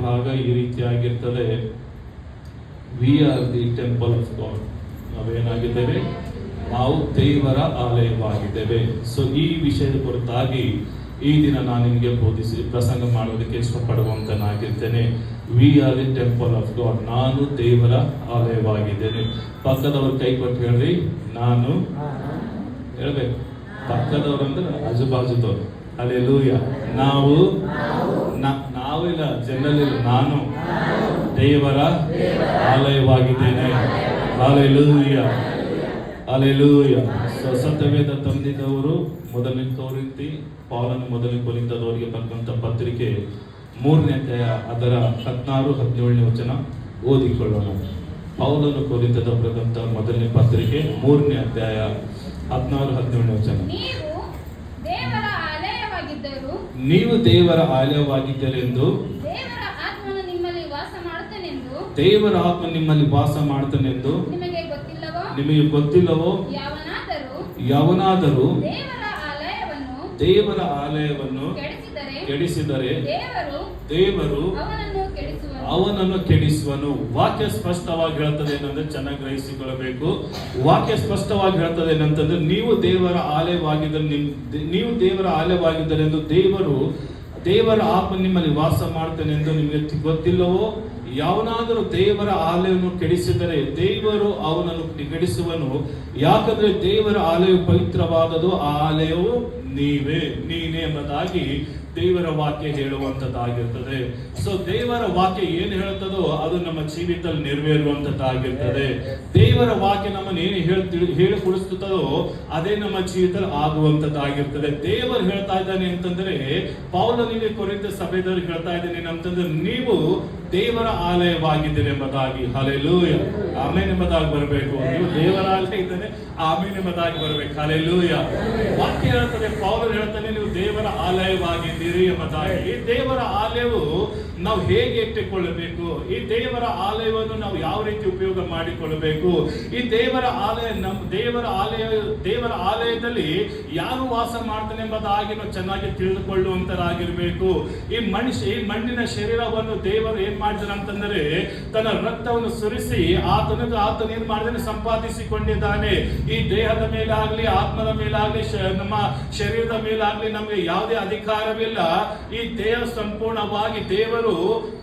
ಭಾಗ ಈ ರೀತಿಯಾಗಿರ್ತದೆ. We are the temple of God. ನಾವೇನಾಗಿದ್ದೇವೆ? ನಾವು ದೇವರ ಆಲಯವಾಗಿದ್ದೇವೆ. ಸೊ ಈ ವಿಷಯದ ಕುರಿತಾಗಿ ಈ ದಿನ ನಾನು ನಿಮಗೆ ಪ್ರಸಂಗ ಮಾಡೋದಕ್ಕೆ ಇಷ್ಟಪಡುವಂತನಾಗಿರ್ತೇನೆ. We are the temple of God. ನಾನು ದೇವರ ಆಲಯವಾಗಿದ್ದೇನೆ. ಪಕ್ಕದವ್ರ ಕೈ ಕೊಟ್ಟು ಹೇಳ್ರಿ, ನಾನು ಹೇಳ್ಬೇಕು. ಪಕ್ಕದವ್ರು ಅಂದ್ರೆ ಆಜುಬಾಜುದವ್ರು. ಹಲ್ಲೆಲೂಯ. ನಾವಿಲ್ಲ, ಜನರಲ್ ನಾನು ದೇವರ ಆಲಯವಾಗಿದ್ದೇನೆ. Hallelujah, hallelujah. ಸತ್ಯವೇದ ತಂದಿದ್ದವರು ಮೊದಲನೇ ಕೊರಿಂಥಿ, ಪೌಲನು ಮೊದಲನೇ ಕೊರಿಂಥದವರಿಗೆ ಬರೆದಂತ ಪತ್ರಿಕೆ 3ನೇ ಅಧ್ಯಾಯ ಅದರ 16-17ನೇ ವಚನ ಓದಿಕೊಳ್ಳೋಣ. ಪೌಲನು ಕೊರಿಂಥದ ಬರೆದಂತ ಮೊದಲನೇ ಪತ್ರಿಕೆ 3ನೇ ಅಧ್ಯಾಯ 16-17ನೇ ವಚನ. ನೀವು ದೇವರ ಆಲಯವಾಗಿದ್ದರೆಂದು ದೇವರ ಆತ್ಮ ನಿಮ್ಮಲ್ಲಿ ವಾಸ ಮಾಡುತ್ತಾನೆಂದು ನಿಮಗೆ ಗೊತ್ತಿಲ್ಲವೋ? ಯಾವನಾದರೂ ದೇವರ ಆಲಯವನ್ನು ಕೆಡಿಸಿದರೆ ದೇವರು ಅವನನ್ನು ಕೆಡಿಸುವನು. ವಾಕ್ಯ ಸ್ಪಷ್ಟವಾಗಿ ಹೇಳ್ತದೆ ಏನಂದ್ರೆ, ಚೆನ್ನಾಗಿ ಗ್ರಹಿಸಿಕೊಳ್ಳಬೇಕು. ವಾಕ್ಯ ಸ್ಪಷ್ಟವಾಗಿ ಹೇಳ್ತದೆ ಏನಂತಂದ್ರೆ, ನೀವು ದೇವರ ಆಲಯವಾಗಿದ್ದರೆ ಎಂದು ದೇವರ ಆತ್ಮ ನಿಮ್ಮಲ್ಲಿ ವಾಸ ಮಾಡ್ತಾನೆ ಎಂದು ನಿಮಗೆ ಗೊತ್ತಿಲ್ಲವೋ? ಯಾವನಾದರೂ ದೇವರ ಆಲಯವನ್ನು ಕೆಡಿಸಿದರೆ ದೇವರು ಅವನನ್ನು ಕೆಡಿಸುವನು. ಯಾಕಂದ್ರೆ ದೇವರ ಆಲಯವು ಪವಿತ್ರವಾದದು, ಆ ಆಲಯವು ನೀನೇ ಎಂಬುದಾಗಿ ದೇವರ ವಾಕ್ಯ ಹೇಳುವಂತದ್ದಾಗಿರ್ತದೆ. ಸೊ ದೇವರ ವಾಕ್ಯ ಏನು ಹೇಳ್ತದೋ ಅದು ನಮ್ಮ ಜೀವಿತದಲ್ಲಿ ನೆರವೇರುವಂತದ್ದಾಗಿರ್ತದೆ. ದೇವರ ವಾಕ್ಯ ನಮ್ಮನ್ನು ಏನು ಹೇಳಿಕೊಡಿಸ್ತದೋ ಅದೇ ನಮ್ಮ ಜೀವಿತದಲ್ಲಿ ಆಗುವಂತದ್ದಾಗಿರ್ತದೆ. ದೇವರು ಹೇಳ್ತಾ ಇದ್ದಾನೆ ಅಂತಂದ್ರೆ, ಪೌಲನಿಗೆ ಕೊರಿಂಥ ಸಭೆದವ್ರಿಗೆ ಹೇಳ್ತಾ ಇದ್ದಾನೆ ಏನಂತಂದ್ರೆ, ನೀವು ದೇವರ ಆಲಯವಾಗಿದ್ದೀರಿ ಎಂಬುದಾಗಿ. ಹಲ್ಲೆಲೂಯ, ಆಮೆನ್ ಎಂಬುದಾಗಿ ಬರಬೇಕು. ನೀವು ದೇವರ ಆಲಯ ಇದ್ದಾನೆ, ಆಮೆನ್ ಎಂಬುದಾಗಿ ಬರಬೇಕು. ಹಲ್ಲೆಲೂಯ. ವಾಕ್ಯ ಹೇಳ್ತದೆ, ಪೌಲನು ಹೇಳ್ತಾನೆ, ನೀವು ದೇವರ ಆಲಯವಾಗಿದ್ದೀರಿ ಎಂಬುದಾಗಿ. ಈ ದೇವರ ಆಲಯವು ನಾವು ಹೇಗೆ ಇಟ್ಟುಕೊಳ್ಳಬೇಕು? ಈ ದೇವರ ಆಲಯವನ್ನು ನಾವು ಯಾವ ರೀತಿ ಉಪಯೋಗ ಮಾಡಿಕೊಳ್ಳಬೇಕು? ಈ ದೇವರ ಆಲಯದಲ್ಲಿ ಯಾರು ವಾಸ ಮಾಡ್ತಾನೆ ಎಂಬುದಾಗಿ ನಾವು ಚೆನ್ನಾಗಿ ತಿಳಿದುಕೊಳ್ಳುವಂತರಾಗಿರ್ಬೇಕು. ಈ ಮಣ್ಣಿನ ಶರೀರವನ್ನು ದೇವರು ಏನ್ ಮಾಡಿದಾನೆ ಅಂತಂದ್ರೆ, ತನ್ನ ರಕ್ತವನ್ನು ಸುರಿಸಿ ಆತನ ಏನ್ ಮಾಡಿದಾನೆ? ಸಂಪಾದಿಸಿಕೊಂಡಿದ್ದಾನೆ. ಈ ದೇಹದ ಮೇಲಾಗ್ಲಿ, ಆತ್ಮದ ಮೇಲಾಗ್ಲಿ, ನಮ್ಮ ಶರೀರದ ಮೇಲಾಗ್ಲಿ ನಮಗೆ ಯಾವುದೇ ಅಧಿಕಾರವಿಲ್ಲ. ಈ ದೇಹ ಸಂಪೂರ್ಣವಾಗಿ ದೇವರು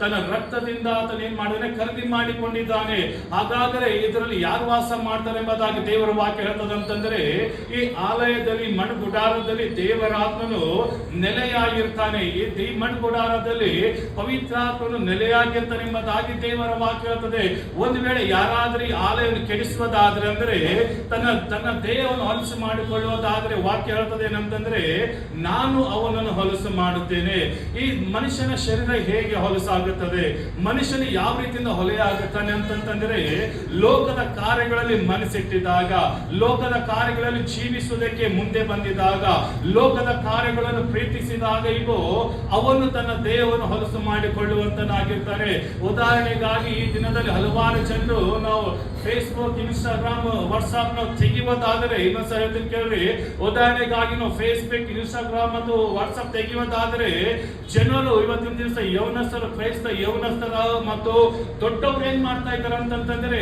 ತನ್ನ ರಕ್ತದಿಂದ ಆತನ ಏನ್ ಮಾಡಿದಾನೆ? ಖರೀದಿ ಮಾಡಿಕೊಂಡಿದ್ದಾನೆ. ಹಾಗಾದರೆ ಇದರಲ್ಲಿ ಯಾರು ವಾಸ ಮಾಡ್ತಾರೆ ಎಂಬುದಾಗಿ ದೇವರ ವಾಕ್ಯ ಹೇಳ್ತದೆ ಅಂತಂದ್ರೆ, ಈ ಆಲಯದಲ್ಲಿ ಮಣ್ಣು ಗುಡಾರದಲ್ಲಿ ದೇವರ ಆತ್ಮನು ನೆಲೆಯಾಗಿರ್ತಾನೆ. ಈ ಮಣ್ಣು ಗುಡಾರದಲ್ಲಿ ಪವಿತ್ರಾತ್ಮನು ನೆಲೆಯಾಗಿರ್ತಾನೆ ಎಂಬುದಾಗಿ ದೇವರ ವಾಕ್ಯ ಹೇಳ್ತದೆ. ಒಂದು ವೇಳೆ ಯಾರಾದ್ರೂ ಈ ಆಲಯವನ್ನು ಕೆಡಿಸುವುದಾದ್ರೆ ಅಂದ್ರೆ, ತನ್ನ ದೇಹವನ್ನು ಹೊಲಸು ಮಾಡಿಕೊಳ್ಳುವುದಾದ್ರೆ ವಾಕ್ಯ ಹೇಳ್ತದೆ ಏನಂತಂದ್ರೆ, ನಾನು ಅವನನ್ನು ಹೊಲಸು ಮಾಡುತ್ತೇನೆ. ಈ ಮನುಷ್ಯನ ಶರೀರ ಹೇಗೆ ಹೊಲಸಾಗುತ್ತದೆ? ಮನುಷ್ಯನು ಯಾವ ರೀತಿಯಿಂದ ಹೊಲೆಯಾಗುತ್ತಾನೆ ಅಂತಂದ್ರೆ, ಲೋಕದ ಕಾರ್ಯಗಳಲ್ಲಿ ಮನಸ್ಸಿಟ್ಟಿದ್ದಾಗ, ಲೋಕದ ಕಾರ್ಯಗಳಲ್ಲಿ ಜೀವಿಸುವುದಕ್ಕೆ ಮುಂದೆ ಬಂದಿದ್ದಾಗ, ಲೋಕದ ಕಾರ್ಯಗಳನ್ನು ಪ್ರೀತಿಸಿದಾಗ ಅವನು ತನ್ನ ದೇಹವನ್ನು ಹೊಲಸು ಮಾಡಿಕೊಳ್ಳುವಂತನಾಗಿರ್ತಾನೆ. ಉದಾಹರಣೆಗಾಗಿ ಈ ದಿನದಲ್ಲಿ ಹಲವಾರು ಜನರು ನಾವು ಫೇಸ್ಬುಕ್, ಇನ್ಸ್ಟಾಗ್ರಾಮ್, ವಾಟ್ಸ್ಆಪ್ ನಾವು ತೆಗೆಯುವುದಾದರೆ, ಇನ್ನೊಂದ್ಸಲ ಕೇಳ್ರಿ, ಉದಾಹರಣೆಗಾಗಿ ನಾವು ಫೇಸ್ಬುಕ್, ಇನ್ಸ್ಟಾಗ್ರಾಮ್ ಮತ್ತು ವಾಟ್ಸ್ಆಪ್ ತೆಗೆಯುವುದಾದರೆ ಜನರು ಇವತ್ತಿನ ದಿವಸ ಕ್ರೈಸ್ತ ಯೌವನಸ್ಥರ ಮತ್ತು ದೊಡ್ಡವರು ಏನ್ ಮಾಡ್ತಾ ಇದ್ದಾರೆ ಅಂತಂದ್ರೆ,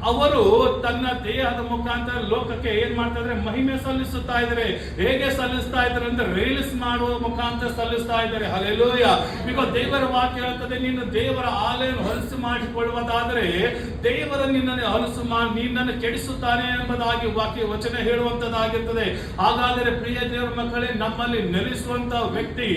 ಅವರು ತನ್ನ ದೇಹದ ಮುಖಾಂತರ ಲೋಕಕ್ಕೆ ಏನ್ ಮಾಡ್ತಾ ಇದ್ದಾರೆ? ಮಹಿಮೆ ಸಲ್ಲಿಸುತ್ತಾ ಇದ್ದಾರೆ. ಹೇಗೆ ಸಲ್ಲಿಸ್ತಾ ಇದ್ದಾರೆ ಅಂದ್ರೆ, ರೀಲ್ಸ್ ಮಾಡುವ ಮುಖಾಂತರ ಸಲ್ಲಿಸ್ತಾ ಇದ್ದಾರೆ. ಹಲ್ಲೆಲೂಯ. ಈಗ ದೇವರ ವಾಕ್ಯ ಹೇಳ್ತದೆ, ನೀನು ದೇವರ ಆಲಯವನ್ನು ಹೊಲಸು ಮಾಡಿಕೊಳ್ಳುವುದಾದರೆ ದೇವರ ನಿನ್ನನ್ನು ಕೆಡಿಸುತ್ತಾನೆ ಎಂಬುದಾಗಿ ವಚನ ಹೇಳುವಂತದ್ದಾಗಿರ್ತದೆ. ಹಾಗಾದರೆ ಪ್ರಿಯ ದೇವರ ಮಕ್ಕಳೇ, ನಮ್ಮಲ್ಲಿ ನೆಲೆಸುವಂತ ವ್ಯಕ್ತಿ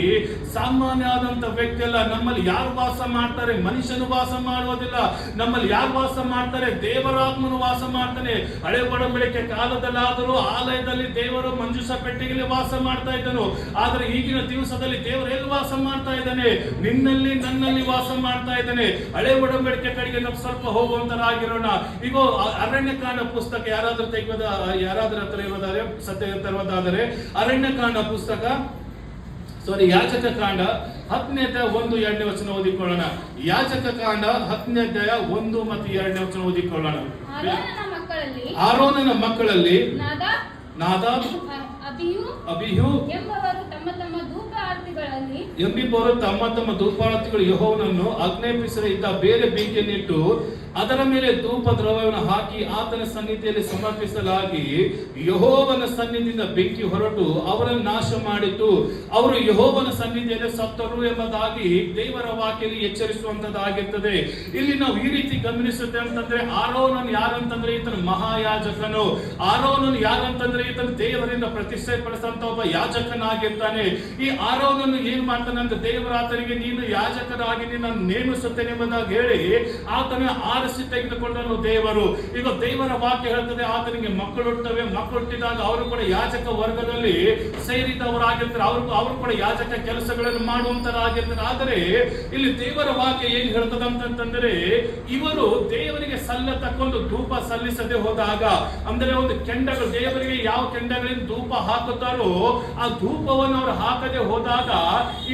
ಸಾಮಾನ್ಯ ಆದಂತ ವ್ಯಕ್ತಿ ಅಲ್ಲ. ನಮ್ಮಲ್ಲಿ ಯಾರು ವಾಸ ಮಾಡ್ತಾರೆ? ಮನುಷ್ಯನು ವಾಸ ಮಾಡುವುದಿಲ್ಲ. ನಮ್ಮಲ್ಲಿ ಯಾರು ವಾಸ ಮಾಡ್ತಾರೆ? ದೇವರಾತ್ಮನು ವಾಸ ಮಾಡ್ತಾನೆ. ಹಳೆ ಒಡಂಬಡಿಕೆ ಕಾಲದಲ್ಲಾದರೂ ಆಲಯದಲ್ಲಿ ದೇವರು ಮಂಜೂಷ ಪೆಟ್ಟಿಗೆಯಲ್ಲಿ ವಾಸ ಮಾಡ್ತಾ ಇದ್ದನು. ಆದ್ರೆ ಈಗಿನ ದಿವಸದಲ್ಲಿ ದೇವರು ಎಲ್ಲಿ ವಾಸ ಮಾಡ್ತಾ ಇದ್ದಾನೆ? ನಿನ್ನಲ್ಲಿ, ನನ್ನಲ್ಲಿ ವಾಸ ಮಾಡ್ತಾ ಇದ್ದಾನೆ. ಹಳೆ ಒಡಂಬಡಿಕೆ ಕಡೆಗೆ ನಾವು ಸ್ವಲ್ಪ ಹೋಗುವಂತರಾಗಿರೋಣ. ಈಗ ಅರಣ್ಯಕಾಂಡ ಪುಸ್ತಕ ಯಾರಾದ್ರೂ ಹತ್ರ ಇರೋದಾದ್ರೆ, ಸತ್ಯ ತರುವುದಾದರೆ ಅರಣ್ಯಕಾಂಡ ಪುಸ್ತಕ, ಯಾಜಕ ಕಾಂಡ 10ನೇ ಅಧ್ಯಾಯ 1-2ನೇ ವಚನ ಓದಿಕೊಳ್ಳೋಣ. ಯಾಜಕ ಕಾಂಡ 10ನೇ ಅಧ್ಯಾಯ 1 ಮತ್ತು 2ನೇ ವಚನ ಓದಿಕೊಳ್ಳೋಣ. ಆರೋನನ ಮಕ್ಕಳಲ್ಲಿ ನಾದಾಬ್, ಅಬಿಹು ಎಂಬವರು ತಮ್ಮ ಧೂಪ ಆರತಿಗಳಲ್ಲಿ ಎಂಬಿಬ್ಬರು ತಮ್ಮ ತಮ್ಮ ಧೂಪಾರತಿಗಳು ಯೆಹೋವನನ್ನು ಆಜ್ಞಾಪಿಸದೆ ಇದ್ದ ಬೇರೆ ಬೀಗಿಯನ್ನಿಟ್ಟು ಅದರ ಮೇಲೆ ಧೂಪ ದ್ರವ್ಯವನ್ನು ಹಾಕಿ ಆತನ ಸನ್ನಿಧಿಯಲ್ಲಿ ಸಮರ್ಪಿಸಲಾಗಿ ಯೆಹೋವನ ಸನ್ನಿಧಿಯಿಂದ ಬೆಂಕಿ ಹೊರಟು ಅವರನ್ನು ನಾಶ ಮಾಡಿತು. ಅವರು ಯೆಹೋವನ ಸನ್ನಿಧಿಯಲ್ಲಿ ಸತ್ತರು ಎಂಬುದಾಗಿ ದೇವರ ವಾಕ್ಯದಲ್ಲಿ ಎಚ್ಚರಿಸುವಂತದ್ದಾಗಿರ್ತದೆ. ಇಲ್ಲಿ ನಾವು ಈ ರೀತಿ ಗಮನಿಸುತ್ತೆ ಅಂತಂದ್ರೆ, ಆರೋನನು ಯಾರಂತಂದ್ರೆ ಈತನ ಮಹಾಯಾಜಕನು. ಆರೋನನು ಯಾರಂತಂದ್ರೆ ಈತನ ದೇವರಿಂದ ಪ್ರತಿಷ್ಠೆ ಪಡಿಸಂತ ಒಬ್ಬ ಯಾಜಕನಾಗಿರ್ತಾನೆ. ಈ ಆರೋನನು ಏನ್ ಮಾಡ್ತಾನೆ ಅಂದ್ರೆ, ದೇವರ ಆತನಿಗೆ ನೀನು ಯಾಜಕರಾಗಿ ನಿನ್ನ ನೇಮಿಸುತ್ತೇನೆ ಎಂಬುದಾಗಿ ಹೇಳಿ ಆತನ ಆರಿಸಿ ತೆಗೆದುಕೊಂಡನು ದೇವರು. ಈಗ ದೇವರ ವಾಕ್ಯ ಹೇಳ್ತದೆ, ಆತನಿಗೆ ಮಕ್ಕಳು ಹುಟ್ಟುತ್ತವೆ. ಮಕ್ಕಳು ಹುಟ್ಟಿದಾಗ ಅವರು ಕೂಡ ಯಾಜಕ ವರ್ಗದಲ್ಲಿ ಸೇರಿದವರಾಗಿರ್ತಾರೆ. ಅವರು ಕೂಡ ಯಾಜಕ ಕೆಲಸಗಳನ್ನು ಮಾಡುವಂತರಾಗಿರ್ತಾರೆ. ಆದರೆ ಇಲ್ಲಿ ದೇವರ ವಾಕ್ಯ ಏನ್ ಹೇಳ್ತದೆ ಅಂತಂದ್ರೆ, ಇವರು ದೇವರಿಗೆ ಸಲ್ಲತಕ್ಕೊಂದು ಧೂಪ ಸಲ್ಲಿಸದೆ ಹೋದಾಗ, ಅಂದ್ರೆ ಒಂದು ಕೆಂಡಗಳು, ದೇವರಿಗೆ ಯಾವ ಕೆಂಡಗಳಿಂದ ಧೂಪ ಹಾಕುತ್ತಾರೋ ಆ ಧೂಪವನ್ನು ಅವರು ಹಾಕದೆ ಹೋದಾಗ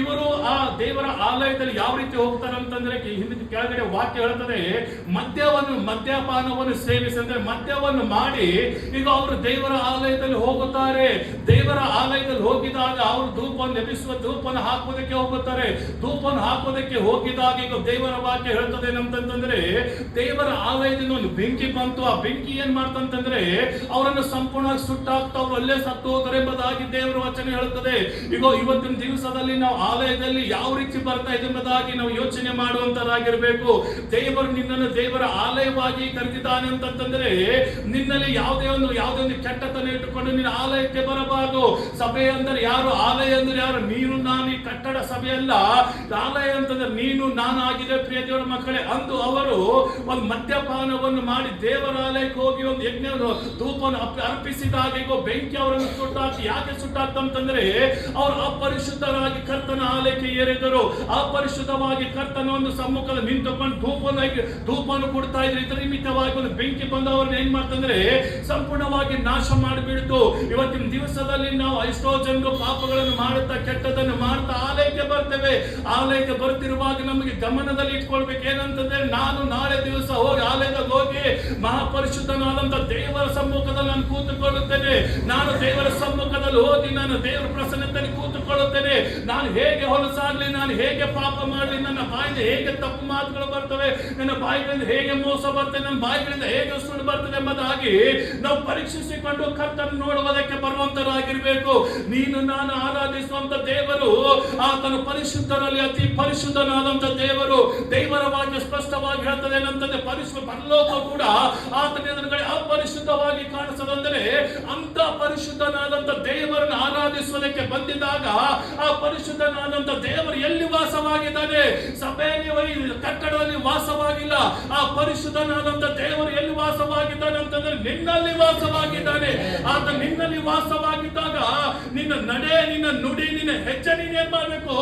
ಇವರು ಆ ದೇವರ ಆಲಯದಲ್ಲಿ ಯಾವ ರೀತಿ ಹೋಗ್ತಾರೆ ಅಂತಂದ್ರೆ, ಹಿಂದಿನ ಕೆಳಗಡೆ ವಾಕ್ಯ ಹೇಳ್ತದೆ, ಮದ್ಯಪಾನವನ್ನು ಸೇವಿಸಿ, ಅಂದ್ರೆ ಮದ್ಯವನ್ನು ಮಾಡಿ ಈಗ ಅವರು ದೇವರ ಆಲಯದಲ್ಲಿ ಹೋಗುತ್ತಾರೆ. ದೇವರ ಆಲಯದಲ್ಲಿ ಹೋಗಿದಾಗ ಅವರು ಧೂಪವನ್ನು ಎಬ್ಬಿಸುವ ಧೂಪವನ್ನು ಹಾಕುವುದಕ್ಕೆ ಹೋಗುತ್ತಾರೆ. ಧೂಪವನ್ನು ಹಾಕುವುದಕ್ಕೆ ಹೋಗಿದಾಗ ಈಗ ದೇವರ ವಾಕ್ಯ ಹೇಳ್ತದೆ ಏನಂತಂದ್ರೆ, ದೇವರ ಆಲಯದಿಂದ ಒಂದು ಬೆಂಕಿ ಬಂತು. ಆ ಬೆಂಕಿ ಏನ್ ಮಾಡ್ತಂತಂದ್ರೆ ಅವರನ್ನು ಸಂಪೂರ್ಣವಾಗಿ ಸುಟ್ಟಾಕ್ತಾ ಅವರು ಅಲ್ಲೇ ಸತ್ತು ಹೋದರೆ ಎಂಬುದಾಗಿ ದೇವರ ವಚನ ಹೇಳುತ್ತದೆ. ಈಗ ಇವತ್ತಿನ ದಿವಸದಲ್ಲಿ ನಾವು ಆಲಯದಲ್ಲಿ ಯಾವ ರೀತಿ ಬರ್ತಾ ಇದೆ ಎಂಬುದಾಗಿ ನಾವು ಯೋಚನೆ ಮಾಡುವಂತರಾಗಿರ್ಬೇಕು. ದೇವರು ನಿನ್ನನ್ನು ದೇವರ ಆಲಯವಾಗಿ ಕರೆದಿದ್ದಾನೆ ಅಂತಂದ್ರೆ, ನಿನ್ನಲ್ಲಿ ಯಾವುದೇ ಒಂದು ಕೆಟ್ಟತನ ಇಟ್ಟುಕೊಂಡು ನಿನ್ನ ಆಲಯಕ್ಕೆ ಬರಬಾರದು. ಸಭೆ ಅಂದ್ರೆ ಯಾರು? ಆಲಯ ಅಂದ್ರೆ ಯಾರು? ನೀನು ನಾನು. ಈ ಕಟ್ಟಡ ಸಭೆ ಅಲ್ಲ. ಆಲಯ ಅಂತಂದ್ರೆ ನೀನು ನಾನು ಆಗಿದೆ ಪ್ರಿಯ ದೇವರ ಮಕ್ಕಳೇ. ಅಂದು ಅವರು ಒಂದು ಮದ್ಯಪಾನವನ್ನು ಮಾಡಿ ದೇವರ ಆಲಯಕ್ಕೆ ಹೋಗಿ ಒಂದು ಯಜ್ಞ ಧೂಪವನ್ನು ಅರ್ಪಿಸಿದಾಗ ಈಗ ಬೆಂಕಿ ಅವರನ್ನು ಸುಟ್ಟಾಕಿ. ಯಾಕೆ ಸುಟ್ಟಾಕ್ತಂತಂದ್ರೆ ಅವರು ಅಪರಿಶುದ್ಧರಾಗಿ ಕರ್ತನ ಆಲಯಕ್ಕೆ ಏರಿದರು. ಅಪರಿಶುದ್ಧವಾಗಿ ಕರ್ತನ ಒಂದು ಸಮ್ಮುಖದ ನಿಂತುಕೊಂಡು ಧೂಪವನ್ನು ಕೊಡ್ತಾ ಇದ್ರು. ಇದರ ನಿಮಿತ್ತವಾಗಿ ಒಂದು ಬೆಂಕಿ ಬಂದು ಅವ್ರನ್ನ ಏನ್ ಮಾಡ್ತಂದ್ರೆ ಸಂಪೂರ್ಣವಾಗಿ ನಾಶ ಮಾಡಿಬಿಡ್ತು. ಇವತ್ತಿನ ದಿವಸದಲ್ಲಿ ನಾವು ಎಷ್ಟೋ ಜನರು ಪಾಪಗಳನ್ನು ಮಾಡುತ್ತಾ ಕೆಟ್ಟದನ್ನು ಮಾಡ್ತಾ ಆಲಯಕ್ಕೆ ಬರ್ತೇವೆ. ಆಲಯಕ್ಕೆ ಬರ್ತಿರುವಾಗ ನಮಗೆ ಗಮನದಲ್ಲಿ ಇಟ್ಕೊಳ್ಬೇಕು ಏನಂತಂದ್ರೆ, ನಾನು ನಾಳೆ ದಿವಸ ಹೋಗಿ ಆಲಯದಲ್ಲಿ ಹೋಗಿ ಮಹಾಪರಿಶುದ್ಧನಾದಂತ ದೇವರ ಸಮ್ಮುಖದಲ್ಲಿ ನಾನು ಕೂತುಕೊಳ್ಳುತ್ತೇನೆ. ನಾನು ದೇವರ ಸಮ್ಮುಖದಲ್ಲಿ ಹೋಗಿ ನಾನು ದೇವರ ಪ್ರಸನ್ನತೆಯಲ್ಲಿ ಕೂತುಕೊಳ್ಳುತ್ತೇನೆ. ನಾನು ಹೇಗೆ ಹೊಲಸಾಗ್ಲಿ, ನಾನು ಹೇಗೆ ಪಾಪ ಮಾಡಲಿ, ನನ್ನ ಬಾಯಿಂದ ಹೇಗೆ ತಪ್ಪು ಮಾತುಗಳು ಬರ್ತವೆ, ನನ್ನ ಬಾಯಿಗಳಿಂದ ಹೇಗೆ ಮೋಸ ಬರ್ತದೆ, ನನ್ನ ಬಾಯಿಗಳಿಂದ ಹೇಗೆ ಸುಳ್ಳು ಬರ್ತದೆ ಎಂಬುದಾಗಿ ನಾವು ಪರೀಕ್ಷಿಸಿಕೊಂಡು ಕರ್ತನ ನೋಡುವುದಕ್ಕೆ ಬರುವಂತರಾಗಿರ್ಬೇಕು. ನೀನು ನಾನು ಆರಾಧಿಸುವಂತ ದೇವರು ಆತನ ಪರಿಶುದ್ಧರಲ್ಲಿ ಅತಿ ಪರಿಶುದ್ಧನಾದಂತ ದೇವರು. ದೇವರ ವಾಕ್ಯ ಸ್ಪಷ್ಟವಾಗಿ ಹೇಳ್ತದೆ ಏನಂತಂದ್ರೆ, ಪರಲೋಕ ಕೂಡ ಆತನ ಎದುರುಗಡೆ ಅಪರಿಶುದ್ಧವಾಗಿ ಕಾಣಿಸದಂದರೆ ಅಂತ ಪರಿಶುದ್ಧನಾದಂತ ದೇವರನ್ನು ಆರಾಧಿಸುವುದಕ್ಕೆ ಬಂದಿದ್ದಾಗ ಆ ಪರಿಶುದ್ಧನಾದಂತ ದೇವರು ಎಲ್ಲಿ ವಾಸವಾಗಿದ್ದಾನೆ? ಸಭೆಯಲ್ಲಿ, ಕಟ್ಟಡದಲ್ಲಿ ವಾಸವಾಗಿಲ್ಲ. ಆ ಪರಿಶುದ್ಧನಾದಂತ ದೇವರು ಎಲ್ಲಿ ವಾಸವಾಗಿದ್ದಾನೆ ಅಂತಂದ್ರೆ ನಿನ್ನಲ್ಲಿ ವಾಸವಾಗಿದ್ದಾನೆ. ಆತ ನಿನ್ನಲ್ಲಿ ವಾಸವಾಗಿದ್ದಾಗ ನಿನ್ನ ನಡೆ, ನಿನ್ನ ನುಡಿ, ನಿನ್ನ ಹೆಜ್ಜೆ ನೀನೇನ್ ಮಾಡಬೇಕು?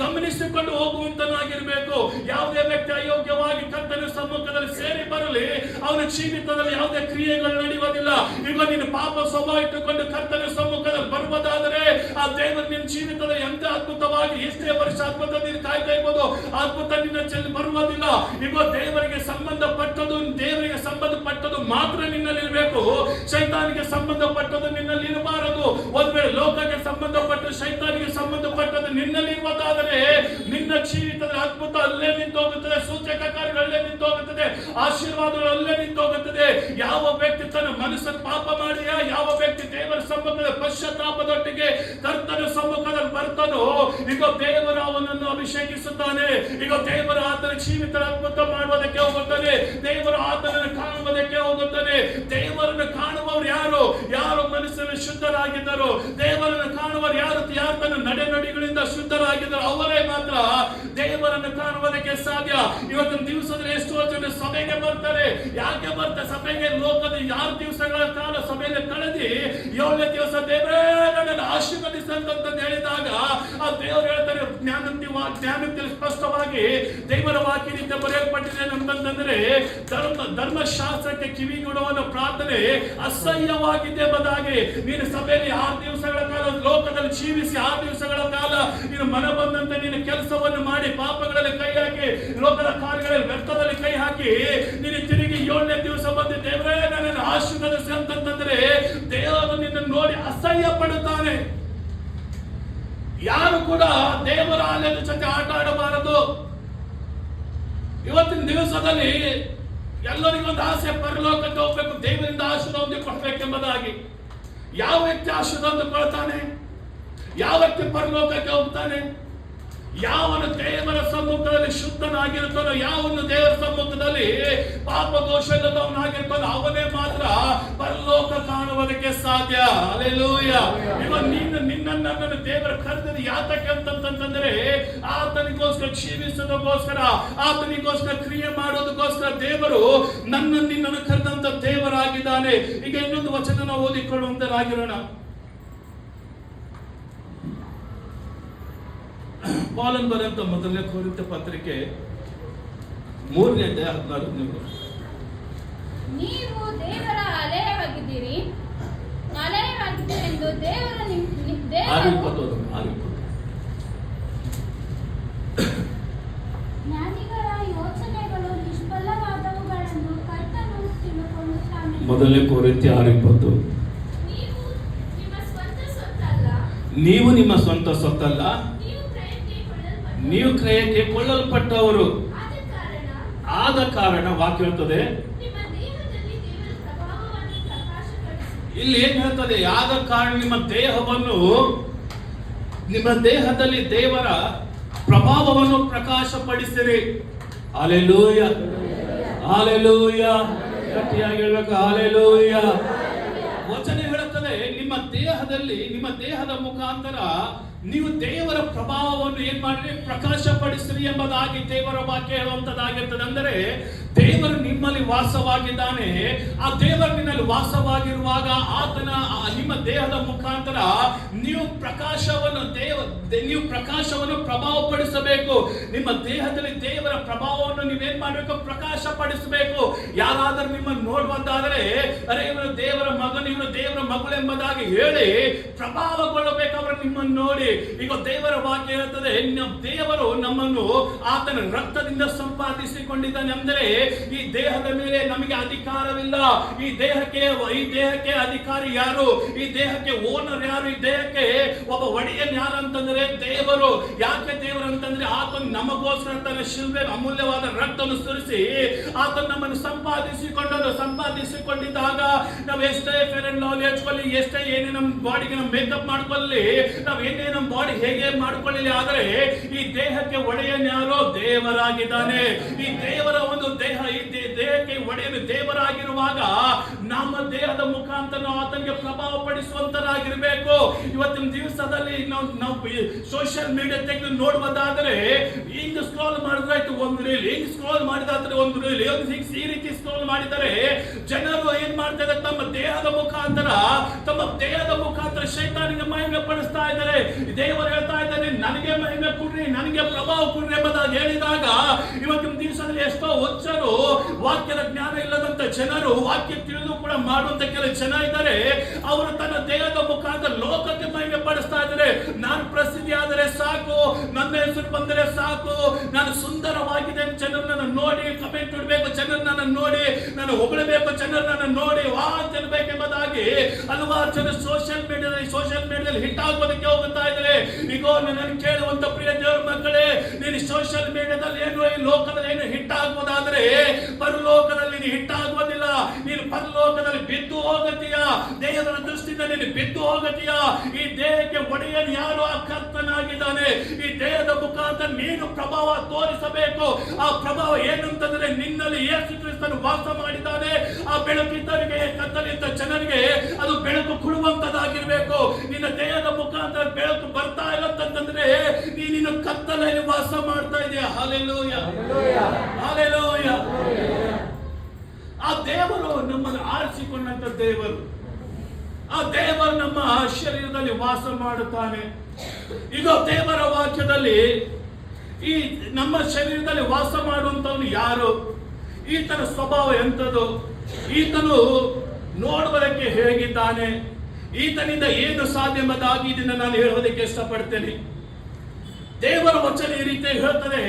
ಗಮನಿಸಿಕೊಂಡು ಹೋಗುವಂತನಾಗಿರ್ಬೇಕು. ಯಾವುದೇ ವ್ಯಕ್ತಿ ಅಯೋಗ್ಯವಾಗಿ ಕರ್ತನ ಸಮ್ಮುಖದಲ್ಲಿ ಸೇರಿ ಬರಲಿ, ಅವನ ಜೀವಿತದಲ್ಲಿ ಯಾವುದೇ ಕ್ರಿಯೆಗಳು ನಡೆಯುವುದಿಲ್ಲ. ಈಗ ನಿನ್ನ ಪಾಪ ಸ್ವಭಾವ ಇಟ್ಟುಕೊಂಡು ಕರ್ತನ ಸಮ್ಮುಖದಲ್ಲಿ ಬರುವುದಾದರೆ ಆ ದೇವರು ನಿನ್ನ ಜೀವಿತದಲ್ಲಿ ಎಂತ ಅದ್ಭುತವಾಗಿ ಎಷ್ಟೇ ವರ್ಷ ಅದ್ಭುತ ನೀನು ಕಾಯ್ತಾ ಇರ್ಬೋದು, ಅದ್ಭುತ ನಿನ್ನ ಚೆಲ್ಲಿ ಬರುವುದಿಲ್ಲ. ಈಗ ದೇವರಿಗೆ ಸಂಬಂಧಪಟ್ಟದ್ದು ಮಾತ್ರ ನಿನ್ನಲ್ಲಿ ಇರಬೇಕು. ಶೈತಾನಿಗೆ ಸಂಬಂಧಪಟ್ಟದ್ದು ನಿನ್ನಲ್ಲಿ ಇರಬಾರದು. ಒಂದ್ ವೇಳೆ ಲೋಕಕ್ಕೆ ಸಂಬಂಧಪಟ್ಟ ಶೈತಾನಿಗೆ ಸಂಬಂಧಪಟ್ಟದ್ದು ನಿನ್ನಲ್ಲಿ ಇರುವುದಾದರೆ ನಿನ್ನ ಜೀವಿತದಲ್ಲಿ ಅದ್ಭುತ ಅಲ್ಲೇ ನಿಂತು ಹೋಗುತ್ತದೆ, ಸೂಚಕ ಕಾರ್ಯಗಳು ಅಲ್ಲೇ ನಿಂತು ಹೋಗುತ್ತದೆ, ಆಶೀರ್ವಾದಗಳು ಅಲ್ಲೇ ನಿಂತು ಹೋಗುತ್ತದೆ. ಯಾವ ವ್ಯಕ್ತಿ ತನ್ನ ಮನಸ್ಸನ್ನು ಪಾಪ ಮಾಡಿಯಾ, ಯಾವ ವ್ಯಕ್ತಿ ದೇವರ ಸಮ್ಮುಖದ ಪಶ್ಚಾತ್ತಾಪದೊಟ್ಟಿಗೆ ಕರ್ತನ ಸಮ್ಮುಖದಲ್ಲಿ ಬರ್ತಾನೋ, ಈಗ ದೇವರ ಅವನನ್ನು ಅಭಿಷೇಕಿಸುತ್ತಾನೆ. ಈಗ ದೇವರ ಆತನ ಜೀವಿತ ಅದ್ಭುತ ಮಾಡುವುದಕ್ಕೆ ಹೋಗುತ್ತಾನೆ. ದೇವರು ಆತನನ್ನು ಕಾಣುವುದಕ್ಕೆ ಹೋಗುತ್ತಾನೆ. ದೇವರನ್ನು ಕಾಣುವವರು ಯಾರು? ಯಾರು ಮನಸ್ಸನ್ನು ಶುದ್ಧರಾಗಿದ್ದರು. ದೇವರನ್ನು ಕಾಣುವರು ಯಾರು ತನ್ನ ನಡೆಗಳಿಂದ ಶುದ್ಧರಾಗಿದ್ದರು, ಅವರೇ ಮಾತ್ರ ದೇವರನ್ನು ಕಾಣುವುದಕ್ಕೆ ಸಾಧ್ಯ. ಇವತ್ತಿನ ದಿವಸದಲ್ಲಿ ಎಷ್ಟೋ ಜನ ಸಭೆಗೆ ಬರ್ತಾರೆ. ಯಾಕೆ ಬರ್ತಾರೆ ಸಭೆಗೆ? ಲೋಕದ 6 ದಿವಸಗಳ ಕಾಲ ಸಭೆಯಲ್ಲಿ ಕಳೆದಿ 7ನೇ ದಿವಸ ದೇವರೇ ನನ್ನನ್ನು ಆಶೀರ್ವದಿಸಂತ ಹೇಳಿದಾಗ ಆ ದೇವರು ಹೇಳ್ತಾರೆ, ಜ್ಞಾನದಲ್ಲಿ ಸ್ಪಷ್ಟವಾಗಿ ದೇವರ ವಾಕ್ಯದಿಂದ ಬರೆಯಲ್ಪಟ್ಟಿದೆ ಅಂತಂದ್ರೆ, ಧರ್ಮಶಾಸ್ತ್ರಕ್ಕೆ ಕಿವಿಗೊಡುವ ಪ್ರಾರ್ಥನೆ ಅಸಹ್ಯವಾಗಿದೆ ಎಂಬುದಾಗಿ. ನೀನು ಸಭೆಯಲ್ಲಿ 6 ದಿವಸಗಳ ಕಾಲ ಲೋಕದಲ್ಲಿ ಜೀವಿಸಿ 6 ದಿವಸಗಳ ಕಾಲ ನೀನು ಮನ ಬಂದಂತೆ ನೀನು ಕೆಲಸವನ್ನು ಮಾಡಿ ಪಾಪಗಳಲ್ಲಿ ಕೈ ಹಾಕಿ, ಲೋಕದ ಕಾರ್ಯಗಳಲ್ಲಿ ವ್ಯರ್ಥದಲ್ಲಿ ಕೈ ಹಾಕಿ, ನೀನು ತಿರುಗಿ 7ನೇ ದಿವಸ ಬಂದು ದೇವರೇ ನನ್ನನ್ನು ಆಶೀರ್ವದಿಸಿ ಅಂತಂದ್ರೆ ದೇವರು ನಿನ್ನನ್ನು ನೋಡಿ ಅಸಹ್ಯ ಪಡುತ್ತಾನೆ. ಯಾರು ಕೂಡ ದೇವರ ಆಲಯದ ಜೊತೆ ಆಟ ಆಡಬಾರದು. ಇವತ್ತಿನ ದಿವಸದಲ್ಲಿ ಎಲ್ಲರಿಗೊಂದು ಆಸೆ, ಪರಲೋಕಕ್ಕೆ ಹೋಗ್ಬೇಕು, ದೇವರಿಂದ ಆಶೀರ್ವಾದ ಕೊಡ್ಬೇಕೆಂಬುದಾಗಿ. ಯಾವ ವ್ಯಕ್ತಿ ಆಶೀರ್ವಾದ ಕೊಡ್ತಾನೆ? ಯಾವ ವ್ಯಕ್ತಿ ಪರಲೋಕಕ್ಕೆ ಹೋಗ್ತಾನೆ? ಯಾವನು ದೇವರ ಸಮ್ಮುಖದಲ್ಲಿ ಶುದ್ಧನಾಗಿರ್ತಾನೋ, ಯಾವನು ದೇವರ ಸಮ್ಮುಖದಲ್ಲಿ ಪಾಪ ದೋಷ ಇಲ್ಲದವನಾಗಿರ್ತಾನೋ, ಅವನೇ ಮಾತ್ರ ಪರಲೋಕ ಕಾಣುವುದಕ್ಕೆ ಸಾಧ್ಯ. ಹಲ್ಲೆಲೂಯ. ನಿನ್ನನ್ನು ದೇವರ ಕರೆದದ್ದು ಯಾತಕ್ಕೆ ಅಂತಂತಂದ್ರೆ, ಆತನಿಗೋಸ್ಕರ ಕ್ಷೀಣಿಸೋದಕ್ಕೋಸ್ಕರ, ಆತನಿಗೋಸ್ಕರ ಕ್ರಿಯೆ ಮಾಡೋದಕ್ಕೋಸ್ಕರ ದೇವರು ನಿನ್ನನ್ನು ಕರೆದಂತ ದೇವರಾಗಿದ್ದಾನೆ. ಈಗ ಇನ್ನೊಂದು ವಚನ ನಾವು ಓದಿಕೊಳ್ಳುವಂತರಾಗಿರೋಣ. ಪೌಲನು ಬರೆದಂತ ಮೊದಲನೇ ಕೊರಿಂಥ ಪತ್ರಿಕೆ 3ನೇ ಅಧ್ಯಾಯ 14ನೇ ವಚನ. ನೀವು ದೇವರ ಆಲಯವಾಗಿದ್ದೀರಿ ಎಂದು ದೇವರ ಜ್ಞಾನಿಗಳ ಯೋಚನೆಗಳು ನಿಷ್ಫಲವಾದವುಗಳನ್ನು ಕರ್ತನು ತಿಳುಕೊಳ್ಳುತ್ತಾನೆ. ಮೊದಲನೇ ಕೊರಿಂಥ 6:20. ನೀವು ನಿಮ್ಮ ಸ್ವಂತ ಸೊತ್ತಲ್ಲ, ನೀವು ಕ್ರಯಕ್ಕೆ ಕೊಳ್ಳಲ್ಪಟ್ಟವರು. ಆದ ಕಾರಣ ವಾಕ್ಯ ಹೇಳ್ತದೆ, ಇಲ್ಲಿ ಏನ್ ಹೇಳ್ತದೆ? ಆದ ಕಾರಣ ನಿಮ್ಮ ದೇಹದಲ್ಲಿ ದೇವರ ಪ್ರಭಾವವನ್ನು ಪ್ರಕಾಶಪಡಿಸಿರಿ. Hallelujah, hallelujah. ಗಟ್ಟಿಯಾಗಿ ಹೇಳ್ಬೇಕು, ಹಲ್ಲೆಲೂಯ. ವಚನ ಹೇಳುತ್ತದೆ, ನಿಮ್ಮ ದೇಹದ ಮುಖಾಂತರ ನೀವು ದೇವರ ಪ್ರಭಾವವನ್ನು ಏನ್ ಮಾಡ್ರಿ? ಪ್ರಕಾಶಪಡಿಸ್ರಿ ಎಂಬುದಾಗಿ ದೇವರ ವಾಕ್ಯ ಹೇಳುವಂತದ್ದಾಗಿರ್ತದೆ. ಅಂದರೆ ದೇವರು ನಿಮ್ಮಲ್ಲಿ ವಾಸವಾಗಿದ್ದಾನೆ. ಆ ದೇವರು ನಿಮ್ಮಲ್ಲಿ ವಾಸವಾಗಿರುವಾಗ ನಿಮ್ಮ ದೇಹದ ಮುಖಾಂತರ ನೀವು ಪ್ರಕಾಶವನ್ನು ಪ್ರಭಾವಪಡಿಸಬೇಕು. ನಿಮ್ಮ ದೇಹದಲ್ಲಿ ದೇವರ ಪ್ರಭಾವವನ್ನು ನೀವೇನ್ ಮಾಡಬೇಕು? ಪ್ರಕಾಶಪಡಿಸಬೇಕು. ಯಾರಾದರೂ ನಿಮ್ಮನ್ನು ನೋಡುವಂತಾದರೆ, ಅರೆ ಇವರು ದೇವರ ಮಗನು, ಇವರು ದೇವರ ಮಗಳು ಎಂಬುದಾಗಿ ಹೇಳಿ ಪ್ರಭಾವಗೊಳ್ಳಬೇಕು ಅವರು ನಿಮ್ಮನ್ನು ನೋಡಿ. ಈಗ ದೇವರ ವಾಕ್ಯ ಹೇಳ್ತದೆ, ದೇವರು ನಮ್ಮನ್ನು ಆತನ ರಕ್ತದಿಂದ ಸಂಪಾದಿಸಿಕೊಂಡಿದ್ದಾನೆ. ಅಂದರೆ ಈ ದೇಹದ ಮೇಲೆ ನಮಗೆ ಅಧಿಕಾರವಿಲ್ಲ. ಈ ದೇಹಕ್ಕೆ ಅಧಿಕಾರಿ ಯಾರು? ಈ ದೇಹಕ್ಕೆ ಓನರ್ ಯಾರು? ಈ ದೇಹಕ್ಕೆ ಒಬ್ಬ ಒಡೆಯನ್ ಯಾರು ಅಂತಂದ್ರೆ ದೇವರು. ಯಾಕೆ ದೇವರು ಅಂತಂದ್ರೆ, ಆತನು ನಮಗೋಸ್ಕರ ತನ್ನ ಶಿಲ್ಬೆ ಅಮೂಲ್ಯವಾದ ರಕ್ತವನ್ನು ಸುರಿಸಿ ಆತನು ನಮ್ಮನ್ನು ಸಂಪಾದಿಸಿಕೊಂಡಿದ್ದಾಗ ನಾವು ಎಷ್ಟೇ ಫೇರ್ ಅಂಡ್ ಲವ್ಲಿ ಹಚ್ಕೊಳ್ಳಿ, ಎಷ್ಟೇ ಏನೇ ನಮ್ಮ ಬಾಡಿಗೆ ನಮ್ಮ ಮೇಕಪ್ ಮಾಡ್ಕೊಳ್ಳಿ, ನಾವು ಏನೇ ನಮ್ಮ ಬಾಡಿ ಹೇಗೆ ಮಾಡ್ಕೊಳ್ಳಿ, ಆದರೆ ಈ ದೇಹಕ್ಕೆ ಒಡೆಯನ್ ಯಾರೋ? ದೇವರಾಗಿದ್ದಾನೆ. ಈ ದೇವರ ಒಂದು ದೇಹಕ್ಕೆ ಒಡೆಯನು ದೇವರಾಗಿರುವಾಗ ನಮ್ಮ ದೇಹದ ಮುಖಾಂತರ ಆತನಿಗೆ ಪ್ರಭಾವ ಪಡಿಸುವಂತರಾಗಿರ್ಬೇಕು. ಇವತ್ತಿನ ದಿವಸದಲ್ಲಿ ನಾವು ಸೋಷಿಯಲ್ ಮೀಡಿಯಾ ತೆಗೆದು ನೋಡುವುದಾದರೆ, ಹಿಂಗ್ ಸ್ಕ್ರೋಲ್ ಮಾಡಿದ್ರೆ ಆಯ್ತು ಒಂದು ರೀಲ್, ಹಿಂಗ್ ಸ್ಕ್ರೋಲ್ ಮಾಡಿದಾದ್ರೆ ಒಂದು ರೀಲ್, ಈ ರೀತಿ ಸ್ಕ್ರೋಲ್ ಮಾಡಿದರೆ ಜನರು ಏನ್ ಮಾಡ್ತಾರೆ? ತಮ್ಮ ದೇಹದ ಮುಖಾಂತರ ಶೈತಾನಿಗೆ ಮಹಿಮೆ ಪಡಿಸ್ತಾ ಇದ್ದಾರೆ. ದೇವರು ಹೇಳ್ತಾ ಇದ್ದಾನೆ, ನನಗೆ ಮಹಿಮೆ ಕೊಡ್ರಿ, ನನಗೆ ಪ್ರಭಾವ ಕೊಡ್ರಿ ಎಂಬುದಾಗಿ ಹೇಳಿದಾಗ ಇವತ್ತಿನ ದಿವಸದಲ್ಲಿ ಎಷ್ಟೋ ಹುಚ್ಚರು, ವಾಕ್ಯದ ಜ್ಞಾನ ಇಲ್ಲದಂತ ಜನರು, ವಾಕ್ಯ ತಿಳಿದು ಕೂಡ ಮಾಡುವಂತ ಕೆಲವು ಜನ ಇದ್ದಾರೆ. ಅವರು ತನ್ನ ದೇಹದ ಮುಖಾಂತರ ಲೋಕಕ್ಕೆ ಮಹಿಮೆ ಪಡಿಸ್ತಾ ಇದ್ದಾರೆ. ನಾನು ಪ್ರಸಿದ್ಧಿ ಆದರೆ ಸಾಕು, ನನ್ನ ಹೆಸರು ಬಂದರೆ ಸಾಕು, ನಾನು ಸುಂದರವಾಗಿದೆ, ಜನರು ನನ್ನ ನೋಡಿ ಕಮೆಂಟ್ ಇಡಬೇಕು, ಜನರು ನನ್ನ ನೋಡಿ ನಾನು ಹೊಗಳಬೇಕು, ಜನರು ನನ್ನ ನೋಡಿ ವಾ ತಿನ್ಬೇಕೆಂಬುದಾಗಿ ಹಲವಾರು ಜನ ಸೋಷಿಯಲ್ ಮೀಡಿಯಾದಲ್ಲಿ ಹಿಟ್ ಆಗೋದಕ್ಕೆ ಹೋಗುತ್ತಾ ಇದ್ದಾರೆ. ಈಗ ನನ್ನ ಕೇಳುವಂತ ಪ್ರಿಯ ದೇವರ ಮಕ್ಕಳೇ, ನೀನು ಸೋಷಿಯಲ್ ಮೀಡಿಯಾದಲ್ಲಿ ಏನು, ಈ ಲೋಕದಲ್ಲಿ ಏನು ಹಿಟ್ ಆಗ್ಬೋದಾದ್ರೆ ಪರಲೋಕದಲ್ಲಿ ನೀನು ಹಿಟ್ ಆಗೋದಿಲ್ಲ. ನೀನು ಪರಲೋಕದಲ್ಲಿ ಬಿದ್ದು ಹೋಗತೀಯ. ದೇಹದ ದೃಷ್ಟಿಯಿಂದ ನೀನು ಬಿದ್ದು ಹೋಗತೀಯ. ಈ ದೇಹಕ್ಕೆ ಒಡೆಯನ್ ಯಾರು? ಆ ಕರ್ತನಾಗಿದ್ದಾನೆ. ಈ ದೇಹದ ಮುಖಾಂತರ ನೀನು ಪ್ರಭಾವ ತೋರಿಸಬೇಕು. ಆ ಪ್ರಭಾವ ಏನಂತಂದ್ರೆ, ನಿನ್ನಲ್ಲಿ ಯೇಸು ಕ್ರಿಸ್ತನು ವಾಸ ಮಾಡಿದ್ದಾನೆ. ಆ ಬೆಳಕಿದ್ದವರಿಗೆ, ಕತ್ತಲಿದ್ದ ಜನರಿಗೆ ಅದು ಬೆಳಕು ಕೊಡುವಂತದಾಗಿರ್ಬೇಕು. ನಿನ್ನ ದೇಹದ ಮುಖಾಂತರ ಬೆಳಕು ಬರ್ತಾ ಇಲ್ಲ ಅಂತಂದ್ರೆ ನೀನು ಕತ್ತಲಲ್ಲಿ ವಾಸ ಮಾಡ್ತಾ ಇದೆಯಾ? Hallelujah, hallelujah. ಆ ದೇವರು ನಮ್ಮನ್ನು ಆರಿಸಿಕೊಂಡಂತ ದೇವರು. ಆ ದೇವರು ನಮ್ಮ ಶರೀರದಲ್ಲಿ ವಾಸ ಮಾಡುತ್ತಾನೆ. ಈಗ ದೇವರ ವಾಕ್ಯದಲ್ಲಿ ಈ ನಮ್ಮ ಶರೀರದಲ್ಲಿ ವಾಸ ಮಾಡುವಂತವನು ಯಾರು? ಈತನ ಸ್ವಭಾವ ಎಂಥದ್ದು? ಈತನು ನೋಡುವುದಕ್ಕೆ ಹೇಗಿದ್ದಾನೆ? ಈತನಿಂದ ಏನು ಸಾಧ್ಯ ಎಂಬುದಾಗಿ ಇದನ್ನು ನಾನು ಹೇಳುವುದಕ್ಕೆ ಇಷ್ಟಪಡ್ತೇನೆ. ದೇವರ ವಚನ ಈ ರೀತಿ ಹೇಳ್ತದೆ,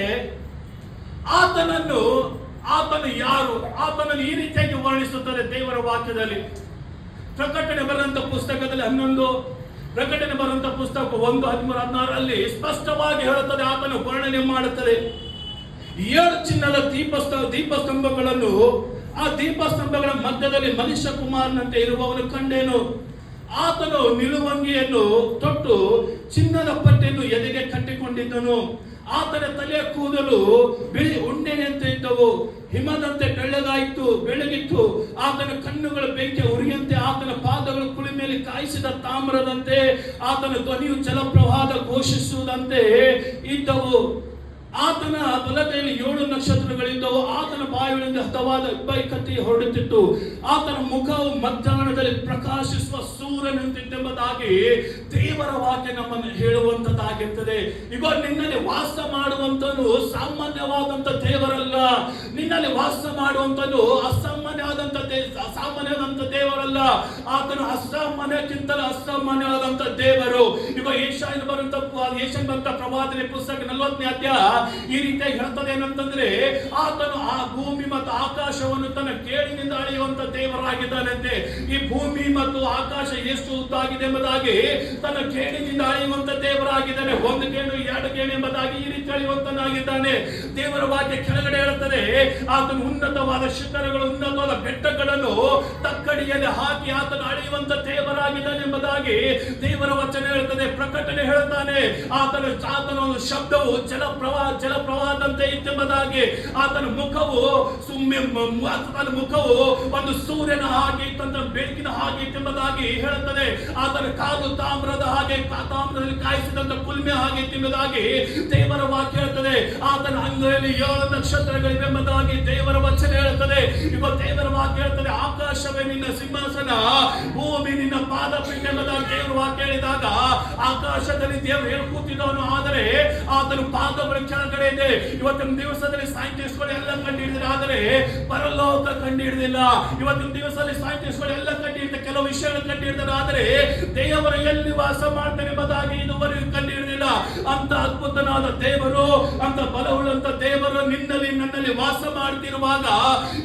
ಆತನು ಯಾರು? ಆತನನ್ನು ಈ ರೀತಿಯಾಗಿ ವರ್ಣಿಸುತ್ತದೆ ದೇವರ ವಾಕ್ಯದಲ್ಲಿ. ಪ್ರಕಟಣೆ ಬರೆದಂತ ಪುಸ್ತಕದಲ್ಲಿ 11 ಪ್ರಕಟಣೆ ಬರುವಂತ ಪುಸ್ತಕ 1:13-16 ಸ್ಪಷ್ಟವಾಗಿ ಹೇಳುತ್ತದೆ, ಆತನು ವರ್ಣನೆ ಮಾಡುತ್ತದೆ. 7 ಚಿನ್ನದ ದೀಪಸ್ತಂಭಗಳನ್ನು, ಆ ದೀಪಸ್ತಂಭಗಳ ಮಧ್ಯದಲ್ಲಿ ಮನುಷ್ಯ ಕುಮಾರನಂತೆ ಇರುವವನು ಕಂಡೇನು. ಆತನು ನಿಲುವಂಗಿಯನ್ನು ತೊಟ್ಟು ಚಿನ್ನದ ಪಟ್ಟೆಯನ್ನು ಎದೆಗೆ ಕಟ್ಟಿಕೊಂಡಿದ್ದನು. ಆತನ ತಲೆಯ ಕೂದಲು ಬಿಳಿ ಉಣ್ಣೆಯಂತೆ ಇದ್ದವು, ಹಿಮದಂತೆ ಬೆಳಗಿತ್ತು. ಆತನ ಕಣ್ಣುಗಳು ಬೆಂಕಿ ಉರಿಯಂತೆ, ಆತನ ಪಾದಗಳು ಕುಳಿಮೇಲೆ ಕಾಯಿಸಿದ ತಾಮ್ರದಂತೆ, ಆತನ ಧ್ವನಿಯು ಜಲಪ್ರವಾಹ ಘೋಷಿಸುವುದಂತೆ ಇದ್ದವು. ಆತನ ಬಲಗೈಯಲ್ಲಿ 7 ನಕ್ಷತ್ರಗಳಿದ್ದವು. ಆತನ ಬಾಯಿಗಳಿಂದ ಹತವಾದ ಇಬ್ಬನಿ ಕತ್ತಿ ಹೊರಡುತ್ತಿತ್ತು. ಆತನ ಮುಖವು ಮಧ್ಯಾಹ್ನದಲ್ಲಿ ಪ್ರಕಾಶಿಸುವ ಸೂರ್ಯನಂತಿದ್ದೆಂಬುದಾಗಿ ದೇವರ ವಾಕ್ಯ ನಮ್ಮನ್ನು ಹೇಳುವಂತದ್ದಾಗಿರ್ತದೆ. ಈಗ ನಿನ್ನಲ್ಲಿ ವಾಸ ಮಾಡುವಂತನು ಸಾಮಾನ್ಯವಾದಂತ ದೇವರಲ್ಲ. ನಿನ್ನಲ್ಲಿ ವಾಸ ಮಾಡುವಂತನು ಸಾಮಾನ್ಯವಾದಂತ ದೇವರಲ್ಲ. ಆತನು ಅಸಾಮಾನ್ಯಕ್ಕಿಂತಲೂ ಅಸಾಮಾನ್ಯವಾದಂತ ದೇವರು. ಈಗ ಏಷಾಯನ ಬರುವಂತ ಪ್ರವಾದನೆ ಪುಸ್ತಕ 40ನೇ ಅಧ್ಯಾಯ ಈ ರೀತಿಯಾಗಿ ಹೇಳ್ತದೆ ಏನಂತಂದ್ರೆ, ಆತನು ಆ ಭೂಮಿ ಮತ್ತು ಆಕಾಶವನ್ನು ತನ್ನ ಕೇಳಿನಿಂದ ಅಳೆಯುವಂತ ದೇವರಾಗಿದ್ದಾನಂತೆ. ಈ ಭೂಮಿ ಮತ್ತು ಆಕಾಶ ಎಷ್ಟು ಉದ್ದಾಗಿದೆ ಎಂಬುದಾಗಿ ತನ್ನ ಕೇಳಿನಿಂದ ಅಳೆಯುವಂತ ದೇವರಾಗಿದ್ದಾನೆ. 1 ಗೇಣು 2 ಗೇಣು ಎಂಬುದಾಗಿ ಈ ರೀತಿ ಅಳೆಯುವಂತನಾಗಿದ್ದಾನೆ. ದೇವರ ವಾಕ್ಯ ಕೆಳಗಡೆ ಹೇಳುತ್ತದೆ, ಆತನು ಉನ್ನತವಾದ ಶಿಖರಗಳು, ಉನ್ನತವಾದ ಬೆಟ್ಟಗಳನ್ನು ತಕ್ಕಡಿಯಲ್ಲಿ ಹಾಕಿ ಆತನು ಅಳೆಯುವಂತ ದೇವರಾಗಿದ್ದಾನೆ ಎಂಬುದಾಗಿ ದೇವರ ವಚನ ಹೇಳುತ್ತದೆ. ಪ್ರಕಟಣೆ ಹೇಳುತ್ತಾನೆ, ಆತನ ಒಂದು ಶಬ್ದವು ಜಲಪ್ರವಾಹದಂತೆ ಇತ್ತೆಂಬುದಾಗಿ, ಆತನ ಮುಖವು ಒಂದು ಸೂರ್ಯನ ಹಾಗೆ ಇತ್ತಂತ, ಬೆಳಕಿನ ಹಾಗೆ ಇತ್ತೆಂಬುದಾಗಿ ಹೇಳುತ್ತದೆ. ಆತನ ಕಾಲು ತಾಮ್ರದಲ್ಲಿ ಕಾಯಿಸಿದಂತ ಕುಲ್ಮೆ ಹಾಗೆ ಇತ್ತೆಂಬುದಾಗಿ ದೇವರ ವಾಕ್ಯ ಹೇಳುತ್ತದೆ. ಆತನ ಅಂಗೈಯಲ್ಲಿ 7 ನಕ್ಷತ್ರಗಳಿವೆಂಬುದಾಗಿ ದೇವರ ವಚನ ಹೇಳುತ್ತದೆ. ಈಗ ದೇವರ ವಾಕ್ಯ ಹೇಳುತ್ತದೆ, ಆಕಾಶವೇ ನಿನ್ನ ಸಿಂಹಾಸನ, ಭೂಮಿ ನಿನ್ನ ಪಾದಪೀಠ ಎಂಬುದಾಗಿ ದೇವರ ವಾಕ್ಯ ಹೇಳಿದಾಗ, ಆಕಾಶದಲ್ಲಿ ದೇವರು ಹೇಳಿ ಕೂತಿದ್ದವನು, ಆದರೆ ಆತನ ಪಾದಗಳ ಕೆಳಗಡೆ ಇದೆ. ಇವತ್ತಿನ ದಿವಸದಲ್ಲಿ ಸೈಂಟಿಸ್ಟ್ಗಳು ಎಲ್ಲ ಕಂಡುಹಿಡಿದ್ರೆ, ಆದರೆ ಪರಲೋಕ ಕಂಡುಹಿಡಿದಿಲ್ಲ. ಇವತ್ತಿನ ದಿವಸದಲ್ಲಿ ಸೈಂಟಿಸ್ಟ್ಗಳು ಎಲ್ಲ ಕಂಡುಹಿಡಿದ ಕೆಲವು ವಿಷಯಗಳು ಕಂಡುಹಿಡಿದರೆ, ಆದರೆ ದೇವರು ಎಲ್ಲಿ ವಾಸ ಮಾಡ್ತಾನೆ ಎಂಬುದಾಗಿ ಇದುವರೆಗೂ ಕಂಡುಹಿಡಿದಿಲ್ಲ. ಅಂತ ಅದ್ಭುತನಾದ ದೇವರು, ಅಂತ ಬಲವುಳ್ಳಂತ ದೇವರು ನಿನ್ನಲ್ಲಿ ನನ್ನಲ್ಲಿ ವಾಸ ಮಾಡ್ತಿರುವಾಗ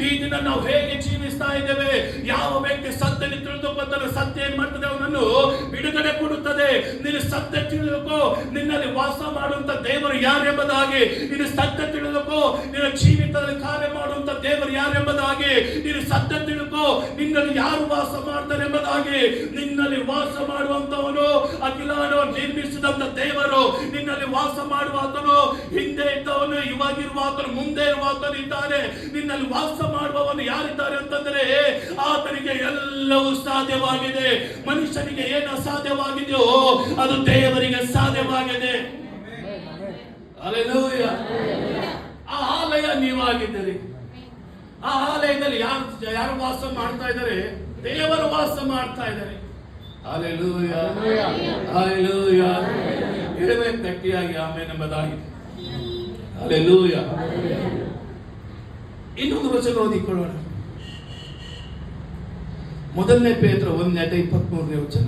ಈ ದಿನ ನಾವು ಹೇಗೆ ಜೀವಿಸ್ತಾ ಇದ್ದೇವೆ? ಯಾವ ವ್ಯಕ್ತಿ ಸತ್ಯದಲ್ಲಿ ತಿಳಿದುಕೊಳ್ಳುತ್ತಾನೆ, ಸತ್ಯ ಏನ್ ಮಾಡ್ತದೆ, ಅವನನ್ನು ಬಿಡುಗಡೆ ಕೊಡುತ್ತದೆ. ನೀನು ಸತ್ಯ ತಿಳಿದುಕೋ, ನಿನ್ನಲ್ಲಿ ವಾಸ ಮಾಡುವಂತ ದೇವರು ಯಾರೆಂಬುದಾಗಿ ನೀನು ಸತ್ಯ ತಿಳಿದುಕೋ. ನಿನ್ನ ಜೀವಿತದಲ್ಲಿ ಕಾರ್ಯ ಮಾಡುವಂತ ದೇವರು ಯಾರೆಂಬುದಾಗಿ ನೀನು ಸತ್ಯ ತಿಳ್ಕೋ. ನಿನ್ನಲ್ಲಿ ಯಾರು ವಾಸ ಮಾಡ್ತಾರೆ ಎಂಬುದಾಗಿ, ನಿನ್ನಲ್ಲಿ ವಾಸ ಮಾಡುವಂತವನು ಅಖಿಲಾನು ನಿರ್ಮಿಸಿದಂತ ದೇವರು ನಿನ್ನಲ್ಲಿ ವಾಸ ಮಾಡುವಾತನು. ಹಿಂದೆ ಇದ್ದವನು, ಇವಾಗಿರುವಾತನು, ಮುಂದೆ ಇರುವಾತನು ಇದ್ದಾನೆ. ನಿನ್ನಲ್ಲಿ ವಾಸ ಮಾಡುವವನು ಯಾರಿದ್ದಾರೆ ಅಂತಂದ್ರೆ, ಆತನಿಗೆ ಎಲ್ಲವೂ ಸಾಧ್ಯವಾಗಿದೆ. ಮನುಷ್ಯನಿಗೆ ಏನು ಅಸಾಧ್ಯವಾಗಿದೆಯೋ ಅದು ದೇವರಿಗೆ ಸಾಧ್ಯವಾಗಿದೆ. ಹಲ್ಲೆಲೂಯಾ. ಆ ಆಲಯ ನೀವಾಗಿದ್ದೀರಿ. ಆ ಆಲಯದಲ್ಲಿ ಯಾರು ವಾಸ ಮಾಡ್ತಾ ಇದ್ದಾರೆ? ದೇವರು ವಾಸ ಮಾಡ್ತಾ ಇದ್ದಾರೆ. Hallelujah, hallelujah. ಹೇಳಬೇಕು ಗಟ್ಟಿಯಾಗಿ ಆಮೆನ್ ಎಂಬುದಾಗಿ. ಹಲ್ಲೆಲೂಯಾ. ಇನ್ನೊಂದು ವಚನ ಓದಿಕೊಳ್ಳೋಣ. 1 ಪೇತ್ರ 1:23 ವಚನ.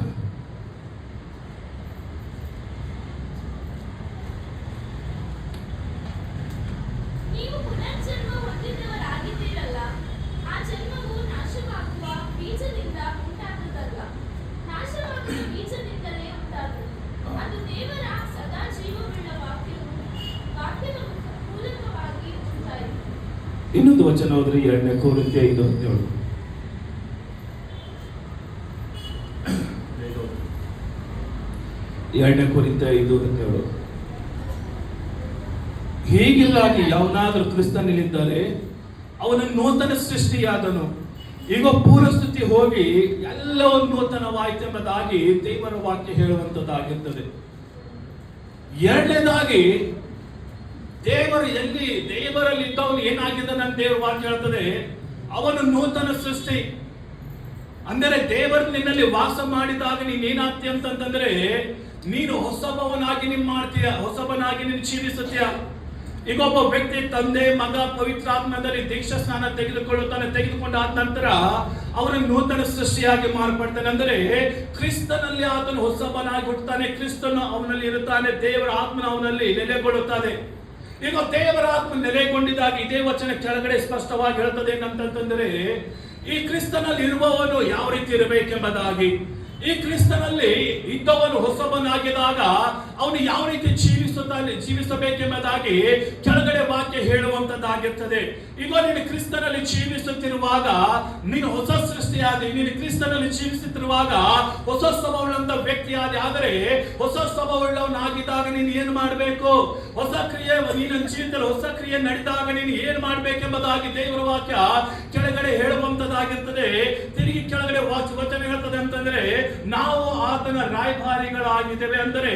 ಇನ್ನೊಂದು ವಚನ ಹೋದ್ರೆ 2 ಕೊರಿಂಥಿ 5:17. 2 ಕೊರಿಂಥಿ 5:17. ಹೀಗಿಲ್ಲಾಗಿ ಯಾವನಾದರೂ ಕ್ರಿಸ್ತನಲ್ಲಿದ್ದರೆ ಅವನ ನೂತನ ಸೃಷ್ಟಿಯಾದನು. ಈಗ ಪೂರ್ವಸ್ಥಿತಿ ಹೋಗಿ ಎಲ್ಲವೂ ನೂತನವಾಯಿತು ಎಂಬುದಾಗಿ ದೇವರ ವಾಕ್ಯ ಹೇಳುವಂತದ್ದಾಗಿರ್ತದೆ. ಎರಡನೇದಾಗಿ, ದೇವರಲ್ಲಿ ಇದ್ದವನು ಏನಾಗಿದ್ದಾನೆ ಅಂತ ದೇವರ ವಾಕ್ಯ ಹೇಳ್ತದೆ, ಅವನು ನೂತನ ಸೃಷ್ಟಿ. ಅಂದರೆ ದೇವರು ನಿನ್ನಲ್ಲಿ ವಾಸ ಮಾಡಿದಾಗ ನೀನ್ ಏನಾಗ್ತೀಯ ಅಂತಂದ್ರೆ, ನೀನು ಹೊಸಬನಾಗಿ ನೀನು ಜೀವಿಸುತ್ತೀಯ. ಈಗ ಒಬ್ಬ ವ್ಯಕ್ತಿ ತಂದೆ ಮಗ ಪವಿತ್ರಾತ್ಮದಲ್ಲಿ ದೀಕ್ಷಾ ಸ್ನಾನ ತೆಗೆದುಕೊಂಡಾದ ನಂತರ ಅವನು ನೂತನ ಸೃಷ್ಟಿಯಾಗಿ ಮಾರ್ಪಡ್ತಾನೆ. ಅಂದರೆ ಕ್ರಿಸ್ತನಲ್ಲಿ ಆತನು ಹೊಸಬನಾಗಿ ಹುಟ್ಟುತ್ತಾನೆ. ಕ್ರಿಸ್ತನು ಅವನಲ್ಲಿ ಇರುತ್ತಾನೆ, ದೇವರ ಆತ್ಮನ ಅವನಲ್ಲಿ ನೆಲೆಗೊಳ್ಳುತ್ತದೆ. ಈಗ ದೇವರ ಆತ್ಮ ನೆಲೆಗೊಂಡಿದಾಗ ಇದೇ ವಚನ ಕೆಳಗಡೆ ಸ್ಪಷ್ಟವಾಗಿ ಹೇಳ್ತದೆ ಏನಂತಂದ್ರೆ, ಈ ಕ್ರಿಸ್ತನಲ್ಲಿ ಇರುವವನು ಯಾವ ರೀತಿ ಇರಬೇಕೆಂಬುದಾಗಿ. ಈ ಕ್ರಿಸ್ತನಲ್ಲಿ ಇದ್ದವನು ಹೊಸವನಾಗಿದಾಗ ಅವನು ಯಾವ ರೀತಿ ಜೀವಿಸಬೇಕೆಂಬುದಾಗಿ ಕೆಳಗಡೆ ವಾಕ್ಯ ಹೇಳುವಂತದ್ದಾಗಿರ್ತದೆ. ಈಗ ನೀನು ಕ್ರಿಸ್ತನಲ್ಲಿ ಜೀವಿಸುತ್ತಿರುವಾಗ ನೀನು ಹೊಸ ಸೃಷ್ಟಿಯಾದ, ನೀನು ಕ್ರಿಸ್ತನಲ್ಲಿ ಜೀವಿಸುತ್ತಿರುವಾಗ ಹೊಸ ಸ್ವಭಾವವುಳ್ಳ ವ್ಯಕ್ತಿಯಾದ. ಆದರೆ ಹೊಸ ಸ್ವಭಾವವುಳ್ಳವನಾಗಿದ್ದಾಗ ನೀನು ಏನು ಮಾಡಬೇಕು? ಹೊಸ ಕ್ರಿಯೆ, ನೀನು ಜೀವಿತದಲ್ಲಿ ಹೊಸ ಕ್ರಿಯೆ ನಡೆದಾಗ ನೀನು ಏನು ಮಾಡಬೇಕೆಂಬುದಾಗಿ ದೇವರ ವಾಕ್ಯ ಕೆಳಗಡೆ ಹೇಳುವಂತದ್ದಾಗಿರ್ತದೆ. ತಿರುಗಿ ಕೆಳಗಡೆ ವಚನ ಹೇಳ್ತದೆ ಅಂತಂದ್ರೆ, ನಾವು ಆತನ ರಾಯಭಾರಿಗಳಾಗಿದ್ದೇವೆ, ಅಂದರೆ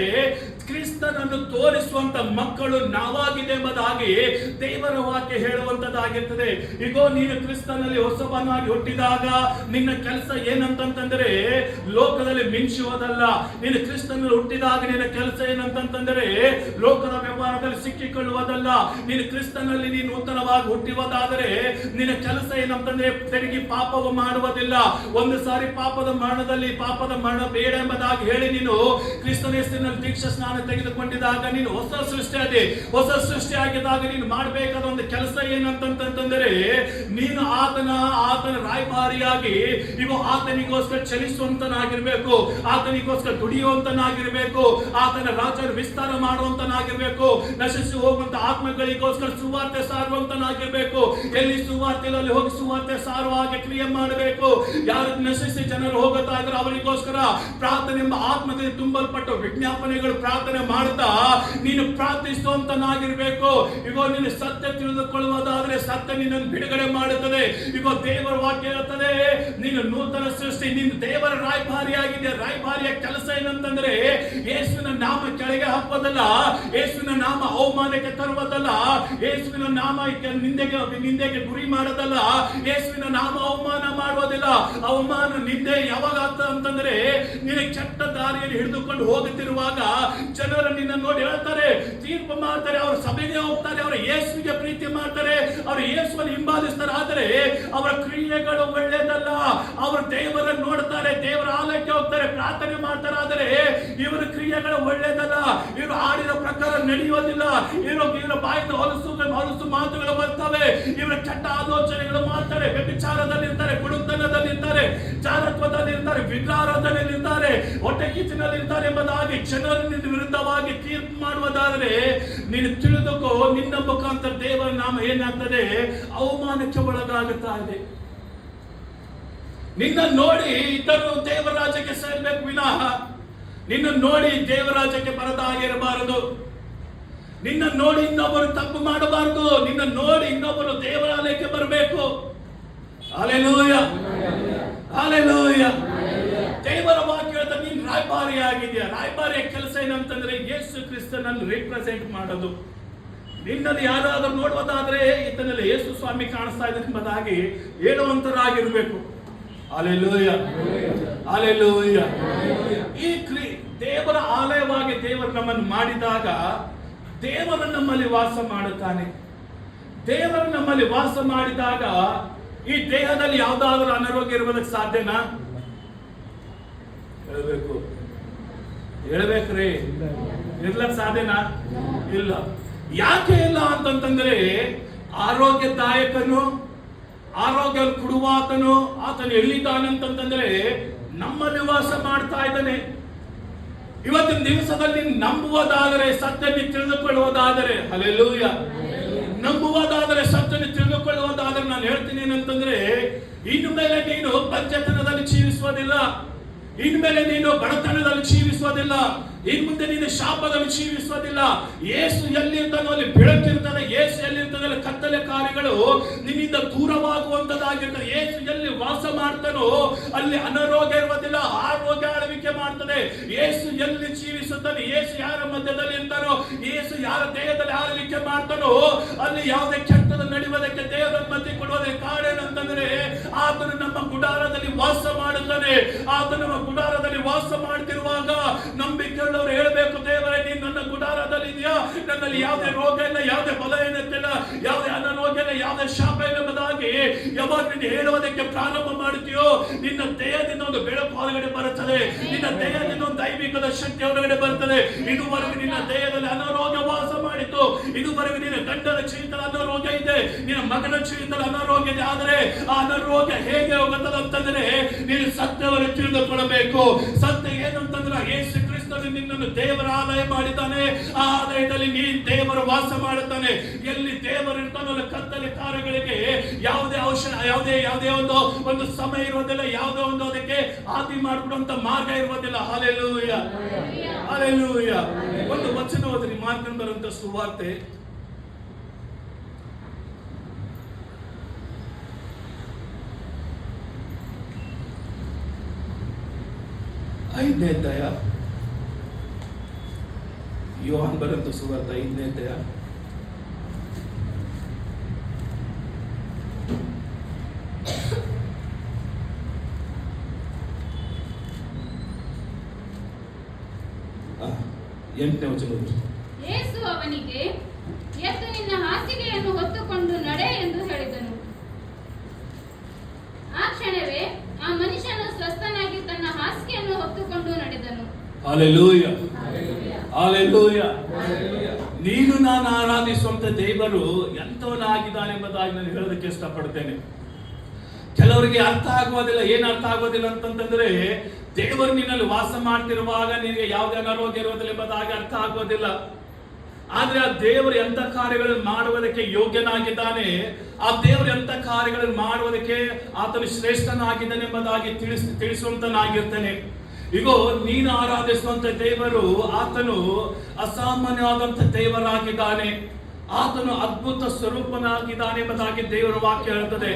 ಕ್ರಿಸ್ತನನ್ನು ತೋರಿಸುವಂತ ಮಕ್ಕಳು ನಾವಾಗಿದೆ ಎಂಬುದಾಗಿ ದೇವರ ವಾಕ್ಯ ಹೇಳುವಂತದ್ದಾಗಿರ್ತದೆ. ಈಗ ನೀನು ಕ್ರಿಸ್ತನಲ್ಲಿ ಹೊಸವನಾಗಿ ಹುಟ್ಟಿದಾಗ ನಿನ್ನ ಕೆಲಸ ಏನಂತಂದ್ರೆ ಲೋಕದಲ್ಲಿ ಮಿಂಚುವುದಲ್ಲ. ನೀನು ಕ್ರಿಸ್ತನಲ್ಲಿ ಹುಟ್ಟಿದಾಗ ನಿನ್ನ ಕೆಲಸ ಏನಂತಂದ್ರೆ ಲೋಕದ ವ್ಯವಹಾರದಲ್ಲಿ ಸಿಕ್ಕಿಕೊಳ್ಳುವುದಲ್ಲ. ನೀನು ಕ್ರಿಸ್ತನಲ್ಲಿ ನೀನು ನೂತನವಾಗಿ ಹುಟ್ಟಿರುವುದಾದರೆ ನಿನ್ನ ಕೆಲಸ ಏನಂತಂದ್ರೆ ತಿರುಗಿ ಪಾಪವು ಮಾಡುವುದಿಲ್ಲ. ಒಂದು ಸಾರಿ ಪಾಪದ ಮರಣ ಬೇಡ ಎಂಬುದಾಗಿ ಹೇಳಿ ನೀನು ಕ್ರಿಸ್ತನ ಹೆಸರಿನಲ್ಲಿ ದೀಕ್ಷಾ ಸ್ನಾನ ತೆಗೆದುಕೊಂಡಿದಾಗ ನೀನು ಹೊಸ ಸೃಷ್ಟಿಯಾದೆ. ಹೊಸ ಸೃಷ್ಟಿಯಾಗಿದ್ದಾಗ ನೀನು ಮಾಡಬೇಕಾದ ಒಂದು ಕೆಲಸ ಏನಂತಂದ್ರೆ ನೀನು ಆತನ ರಾಯಭಾರಿಯಾಗಿ ಈಗ ಆತನಿಗೋಸ್ಕರ ಚಲಿಸುವಂತನಾಗಿರ್ಬೇಕು, ಆತನಿಗೋಸ್ಕರ ದುಡಿಯುವಂತನಾಗಿರ್ಬೇಕು, ಆತನ ರಾಜ್ಯ ವಿಸ್ತಾರ ಮಾಡುವಂತನಾಗಿರ್ಬೇಕು, ನಶಿಸಿ ಹೋಗುವಂತ ಆತ್ಮಗಳಿಗೋಸ್ಕರ ಸುವಾರ್ತೆ ಸಾರುವಂತನಾಗಿರ್ಬೇಕು. ಎಲ್ಲಿ ಸುವಾರ್ತೆ ಅಲ್ಲಿ ಹೋಗಿ ಸುವಾರ್ತೆ ಸಾರುವ ಹಾಗೆ ಕ್ರಿಯೆ ಮಾಡಬೇಕು. ಯಾರು ನಶಿಸಿ ಜನರು ಹೋಗುತ್ತಾ ಇದ್ರೆ ಅವರಿಗೋಸ್ಕರ ಪ್ರಾರ್ಥನೆ ಎಂಬ ಆತ್ಮದಲ್ಲಿ ತುಂಬಲ್ಪಟ್ಟ ವಿಜ್ಞಾಪನೆಗಳು ಪ್ರಾರ್ಥನೆ ಮಾಡ್ತಾ ನೀನು ಪ್ರಾರ್ಥಿಸುವಂತನಾಗಿರ್ಬೇಕು. ಈಗ ನೀನು ಸತ್ಯ ತಿಳಿದುಕೊಳ್ಳುವುದಾದ್ರೆ ಸತ್ಯ ನಿನ್ನನ್ನು ಬಿಡುಗಡೆ ಮಾಡುತ್ತದೆ. ಈಗ ದೇವರ ವಾಕ್ಯ ಹೇಳ್ತದೆ, ನೀನು ನೂತನ ಸೃಷ್ಟಿ, ನೀನು ದೇವರ ರಾಯಭಾರಿಯಾಗಿದೆ. ರಾಯಭಾರಿಯ ಕೆಲಸ ಏನಂತಂದ್ರೆ ಯೇಸುವಿನ ನಾಮ ಕೆಳಗೆ ಹಾಕುವುದಲ್ಲ, ಯೇಸುವಿನ ನಾಮ ಅವಮಾನಕ್ಕೆ ತರುವುದಲ್ಲ, ಯೇಸುವಿನ ನಾಮ ನಿಂದೆಗೆ ಗುರಿ ಮಾಡೋದಲ್ಲ, ಯೇಸುವಿನ ನಾಮ ಅವಮಾನ ಮಾಡುವುದಿಲ್ಲ. ಅವಮಾನ ನಿಂದೆ ಯಾವಾಗ ಆಗ್ತದೆ ಅಂತಂದ್ರೆ ನೀನು ಕೆಟ್ಟ ದಾರಿಯಲ್ಲಿ ಹಿಡಿದುಕೊಂಡು ಹೋಗುತ್ತಿರುವಾಗ ಜನರು ನಿನ್ನ ನೋಡಿ ಹೇಳ್ತಾರೆ, ತೀರ್ಪು ಮಾಡ್ತಾರೆ, ಅವರು ಸಭೆಗೆ ಹೋಗ್ತಾರೆ, ಅವರು ಯೇಸುವಿಗೆ ಪ್ರೀತಿ ಮಾಡ್ತಾರೆ, ಅವರು ಯೇಸುವನ್ನು ಹಿಂಬಾಲಿಸ್ತಾರೆ. ಆದರೆ ಅವರ ಕ್ರಿಯೆಗಳು ಒಳ್ಳೆಯದಲ್ಲ. ಅವರು ದೇವರನ್ನು ನೋಡ್ತಾರೆ, ದೇವರ ಆಲಯಕ್ಕೆ ಹೋಗ್ತಾರೆ, ಪ್ರಾರ್ಥನೆ ಮಾಡ್ತಾರೆ, ಆದರೆ ಇವರ ಕ್ರಿಯೆಗಳು ಒಳ್ಳೆಯದಲ್ಲ. ಇವರು ಆಡಿದ ಪ್ರಕಾರ ನಡೆಯುವುದಿಲ್ಲ. ಇವರ ಬಾಯಿಂದ ಹೊಲಸು ಮಾತುಗಳು ಬರ್ತವೆ. ಇವರ ಕೆಟ್ಟ ಆಲೋಚನೆಗಳು ಮಾಡ್ತಾರೆ. ವ್ಯಭಿಚಾರದಲ್ಲಿರ್ತಾರೆ, ಕುಡುತನದಲ್ಲಿರ್ತಾರೆ, ಜಾರತ್ವದಲ್ಲಿರ್ತಾರೆ, ವಿಗ್ರಹಾರಾಧನೆಯಲ್ಲಿರ್ತಾರೆ, ಹೊಟ್ಟೆ ಕಿಚ್ಚಿನಲ್ಲಿರ್ತಾರೆ ಎಂಬುದಾಗಿ ಜನರ ವಿರುದ್ಧವಾಗಿ ತೀರ್ಪು ಮಾಡುವುದಾದರೆ ನೀನು ತಿಳಿದುಕೋ, ನಿನ್ನ ಮುಖಾಂತರ ದೇವರ ನಾಮ ಏನಾಗ್ತದೆ? ಅವಮಾನಕ್ಕೆ ಒಳಗಾಗುತ್ತಾ ಇದೆ. ನಿನ್ನ ನೋಡಿ ಇತರರು ದೇವರ ರಾಜ್ಯಕ್ಕೆ ಸೇರಬೇಕು ವಿನಃ ನಿನ್ನ ನೋಡಿ ದೇವರಾಜ್ಯಕ್ಕೆ ಬರದಾಗಿರಬಾರದು. ನಿನ್ನ ನೋಡಿ ಇನ್ನೊಬ್ಬರು ತಪ್ಪು ಮಾಡಬಾರದು. ನಿನ್ನ ನೋಡಿ ಇನ್ನೊಬ್ಬರು ದೇವಾಲಯಕ್ಕೆ ಬರಬೇಕು. Hallelujah, hallelujah. ದೇವರ ವಾಕ್ಯ ಹೇಳ್ತಾ ನೀನು ರಾಯಭಾರಿ ಆಗಿದೆಯಾ. ರಾಯಭಾರಿಯ ಕೆಲಸ ಏನಂತಂದ್ರೆ ಯೇಸು ಕ್ರಿಸ್ತನನ್ನು ರಿಪ್ರೆಸೆಂಟ್ ಮಾಡೋದು. ನಿನ್ನಲ್ಲಿ ಯಾರಾದರೂ ನೋಡುವುದಾದ್ರೆ ಇದನ್ನೆಲ್ಲ ಯೇಸು ಸ್ವಾಮಿ ಕಾಣಿಸ್ತಾ ಇದ್ದಾರೆ ಎಂಬುದಾಗಿ ಹೇಳುವಂತರಾಗಿರ್ಬೇಕು. Hallelujah, hallelujah. ಈ ದೇವರ ಆಲಯವಾಗಿ ದೇವರು ನಮ್ಮನ್ನು ಮಾಡಿದಾಗ ದೇವರು ನಮ್ಮಲ್ಲಿ ವಾಸ ಮಾಡುತ್ತಾನೆ. ದೇವರು ನಮ್ಮಲ್ಲಿ ವಾಸ ಮಾಡಿದಾಗ ಈ ದೇಹದಲ್ಲಿ ಯಾವುದಾದ್ರೂ ಅನಾರೋಗ್ಯ ಇರುವುದಕ್ಕೆ ಸಾಧ್ಯನಾ? ಹೇಳ್ಬೇಕ್ರಿ, ಇರ್ಲಕ್ ಸಾಧ್ಯನಾ? ಇಲ್ಲ. ಯಾಕೆ ಇಲ್ಲ ಅಂತಂತಂದ್ರೆ ಆರೋಗ್ಯದಾಯಕನು, ಆರೋಗ್ಯ ಕೊಡುವಾತನು ಆತನು ಎಲ್ಲಿದ್ದಾನಂತಂದ್ರೆ ನಮ್ಮಲ್ಲಿ ವಾಸ ಮಾಡ್ತಾ ಇದ್ದಾನೆ. ಇವತ್ತಿನ ದಿವಸದಲ್ಲಿ ನಂಬುವುದಾದರೆ, ಸತ್ಯವನ್ನು ತಿಳಿದುಕೊಳ್ಳುವುದಾದರೆ, ಹಲ್ಲೆಲೂಯಾ, ನಂಬುವುದಾದರೆ, ಸತ್ಯವನ್ನು ತಿಳಿದುಕೊಳ್ಳುವುದಾದರೆ ನಾನು ಹೇಳ್ತೀನಿ ಏನಂತಂದ್ರೆ ಇನ್ನು ಮೇಲೆ ನೀನು ಪಂಚತನದಲ್ಲಿ ಜೀವಿಸುವುದಿಲ್ಲ, ಇನ್ಮೇಲೆ ನೀನು ಬಡತನದಲ್ಲಿ ಜೀವಿಸುವುದಿಲ್ಲ, ಇನ್ ಮುಂದೆ ನೀನು ಶಾಪದಲ್ಲಿ ಜೀವಿಸುವುದಿಲ್ಲ. ಯೇಸು ಎಲ್ಲಿರ್ತಾನೋ ಅಲ್ಲಿ ಬೆಳಕಿರ್ತದೆ. ಯೇಸು ಎಲ್ಲಿರ್ತದೆ ಅಲ್ಲಿ ಕತ್ತಲೆ ಕಾರ್ಯಗಳು ನಿನ್ನಿಂದ ದೂರವಾಗುವಂತದ್ದಾಗಿರ್ತದೆ. ಯೇಸು ಎಲ್ಲಿ ವಾಸ ಮಾಡ್ತಾನೋ ಅಲ್ಲಿ ಅನಾರೋಗ್ಯ ಇರುವುದಿಲ್ಲ, ಆರೋಗ್ಯ ಆಳ್ವಿಕೆ ಮಾಡ್ತದೆ. ಯೇಸು ಎಲ್ಲಿ ಜೀವಿಸುತ್ತಾನೆ, ಯೇಸು ಯಾರ ಮಧ್ಯದಲ್ಲಿ ಇರ್ತಾನೋ, ಯೇಸು ಯಾರ ದೇಹದಲ್ಲಿ ಆಳ್ವಿಕೆ ಮಾಡ್ತಾನೋ ಅಲ್ಲಿ ಯಾವುದೇ ಕೆಟ್ಟದ ನಡೆಯುವುದಕ್ಕೆ ದೇವರ ಮಧ್ಯೆ ಕೊಡುವುದಕ್ಕೆ ಕಾರಣ ಅಂತಂದ್ರೆ ಆತನು ನಮ್ಮ ಗುಡಾರದಲ್ಲಿ ವಾಸ ಮಾಡುತ್ತಾನೆ. ಆತನು ನಮ್ಮ ಗುಡಾರದಲ್ಲಿ ವಾಸ ಮಾಡ್ತಿರುವಾಗ ನಂಬಿಕೆ ಅವರು ಹೇಳಬೇಕು, ದೇವರೇ ನೀನು ನನ್ನ ಗುಡಾರದಲ್ಲಿ ಇದೆಯಾ, ನನ್ನಲ್ಲಿ ಯಾವುದೇ ರೋಗ ಇಲ್ಲ, ಯಾವುದೇ ಬಲ ಏನಂತಿಲ್ಲ, ಯಾವುದೇ ಅನಾರೋಗ್ಯ ಇಲ್ಲ, ಯಾವುದೇ ಶಾಪ ಇಲ್ಲ ಎಂಬುದಾಗಿ ಯಾವಾಗ ನೀನು ಹೇಳುವುದಕ್ಕೆ ಪ್ರಾರಂಭ ಮಾಡುತ್ತೀಯೋ ನಿನ್ನ ದೇಹದಿಂದ ಒಂದು ಬೆಳಕು ಹೊರಗಡೆ ಬರುತ್ತದೆ. ನಿನ್ನ ದೇಹದಿಂದ ಒಂದು ದೈವಿಕದ ಶಕ್ತಿ ಹೊರಗಡೆ ಬರುತ್ತದೆ. ಇದುವರೆಗೂ ನಿನ್ನ ದೇಹದಲ್ಲಿ ಅನಾರೋಗ್ಯ ವಾಸ ಮಾಡಿತು, ಇದುವರೆಗೆ ನಿನ್ನ ಗಂಡನ ಜೀವಿತದಲ್ಲಿ ಅನಾರೋಗ್ಯ ಇದೆ, ನಿನ್ನ ಮಗನ ಜೀವಿತದಲ್ಲಿ ಅನಾರೋಗ್ಯ ಇದೆ. ಆದರೆ ಆ ಅನಾರೋಗ್ಯ ಹೇಗೆ ಹೋಗುತ್ತದೆ ಅಂತಂದ್ರೆ ನೀನು ಸತ್ಯವನ್ನು ತಿಳಿದುಕೊಳ್ಳಬೇಕು. ಸತ್ಯ ಏನಂತಂದ್ರೆ ಯೇಸು ಕ್ರಿಸ್ತನು ನಿನ್ನನ್ನು ದೇವರ ಆಲಯ ಮಾಡಿದ್ದಾನೆ. ಆ ಆಲಯದಲ್ಲಿ ನೀನು ದೇವರು ವಾಸ ಮಾಡುತ್ತಾನೆ. ಎಲ್ಲಿ ದೇವರು ಇರ್ತಾನೋ ಕತ್ತಲೆ ಕಾರ್ಯಗಳಿಗೆ ಯಾವುದೇ ಔಷಧ ಯಾವುದೇ ಒಂದು ಸಮಯ ಇರೋದಿಲ್ಲ, ಯಾವುದೋ ಒಂದು ಅದಕ್ಕೆ ಆದಿ ಮಾಡಿಬಿಡುವಂತ ಮಾರ್ಗ ಇರೋದಿಲ್ಲ. Hallelujah, hallelujah. ಒಂದು ವಚನ ಓದ್ರಿ, ಮಾರ್ಕಂಡ್ ಬರುವಂತ ಸುವಾರ್ತೆ 5ನೇ ಅಧ್ಯಾಯ. ಯೋಹಾನ್ ಬರೆದ ಸುವಾರ್ತೆ 5ನೇ ಅಧ್ಯಾಯ. ಎಂಟನೇ ವಚನ. ಯೇಸು ಅವನಿಗೆ, ಎದ್ದು ನಿನ್ನ ಹಾಸಿಗೆಯನ್ನು ಹೊತ್ತುಕೊಂಡು ನಡೆ ಎಂದು ಹೇಳಿದನು. ಆ ಕ್ಷಣವೇ ಆ ಮನುಷ್ಯನು ಸ್ವಸ್ಥನಾಗಿ ತನ್ನ ಹಾಸಿಗೆಯನ್ನು ಹೊತ್ತುಕೊಂಡು ನಡೆದನು. Hallelujah, hallelujah. ನೀನು ನಾನು ಆರಾಧಿಸುವಂತ ದೇವರು ಎಂತವನಾಗಿದ್ದಾನೆಂಬುದಾಗಿ ನಾನು ಹೇಳೋದಕ್ಕೆ ಇಷ್ಟಪಡ್ತೇನೆ. ಕೆಲವರಿಗೆ ಅರ್ಥ ಆಗುವುದಿಲ್ಲ. ಏನು ಅರ್ಥ ಆಗೋದಿಲ್ಲ ಅಂತಂದ್ರೆ, ದೇವರು ನಿನ್ನಲ್ಲಿ ವಾಸ ಮಾಡ್ತಿರುವಾಗ ನಿನಗೆ ಯಾವುದೇ ಅನಾರೋಗ್ಯ ಇರೋದಿಲ್ಲ ಎಂಬುದಾಗಿ ಅರ್ಥ ಆಗೋದಿಲ್ಲ. ಆದ್ರೆ ಆ ದೇವರು ಎಂತ ಕಾರ್ಯಗಳನ್ನು ಮಾಡುವುದಕ್ಕೆ ಯೋಗ್ಯನಾಗಿದ್ದಾನೆ, ಆ ದೇವರು ಎಂತ ಕಾರ್ಯಗಳನ್ನು ಮಾಡುವುದಕ್ಕೆ ಆತನು ಶ್ರೇಷ್ಠನಾಗಿದ್ದಾನೆ ಎಂಬುದಾಗಿ ತಿಳಿಸುವಂತನಾಗಿರ್ತಾನೆ. ಈಗ ನೀನು ಆರಾಧಿಸುವಂತ ದೇವರು ಆತನು ಅಸಾಮಾನ್ಯವಾದಂತ ದೇವರಾಗಿದ್ದಾನೆ. ಆತನು ಅದ್ಭುತ ಸ್ವರೂಪನಾಗಿದ್ದಾನೆ ಎಂಬುದಾಗಿ ದೇವರ ವಾಕ್ಯ ಹೇಳ್ತದೆ.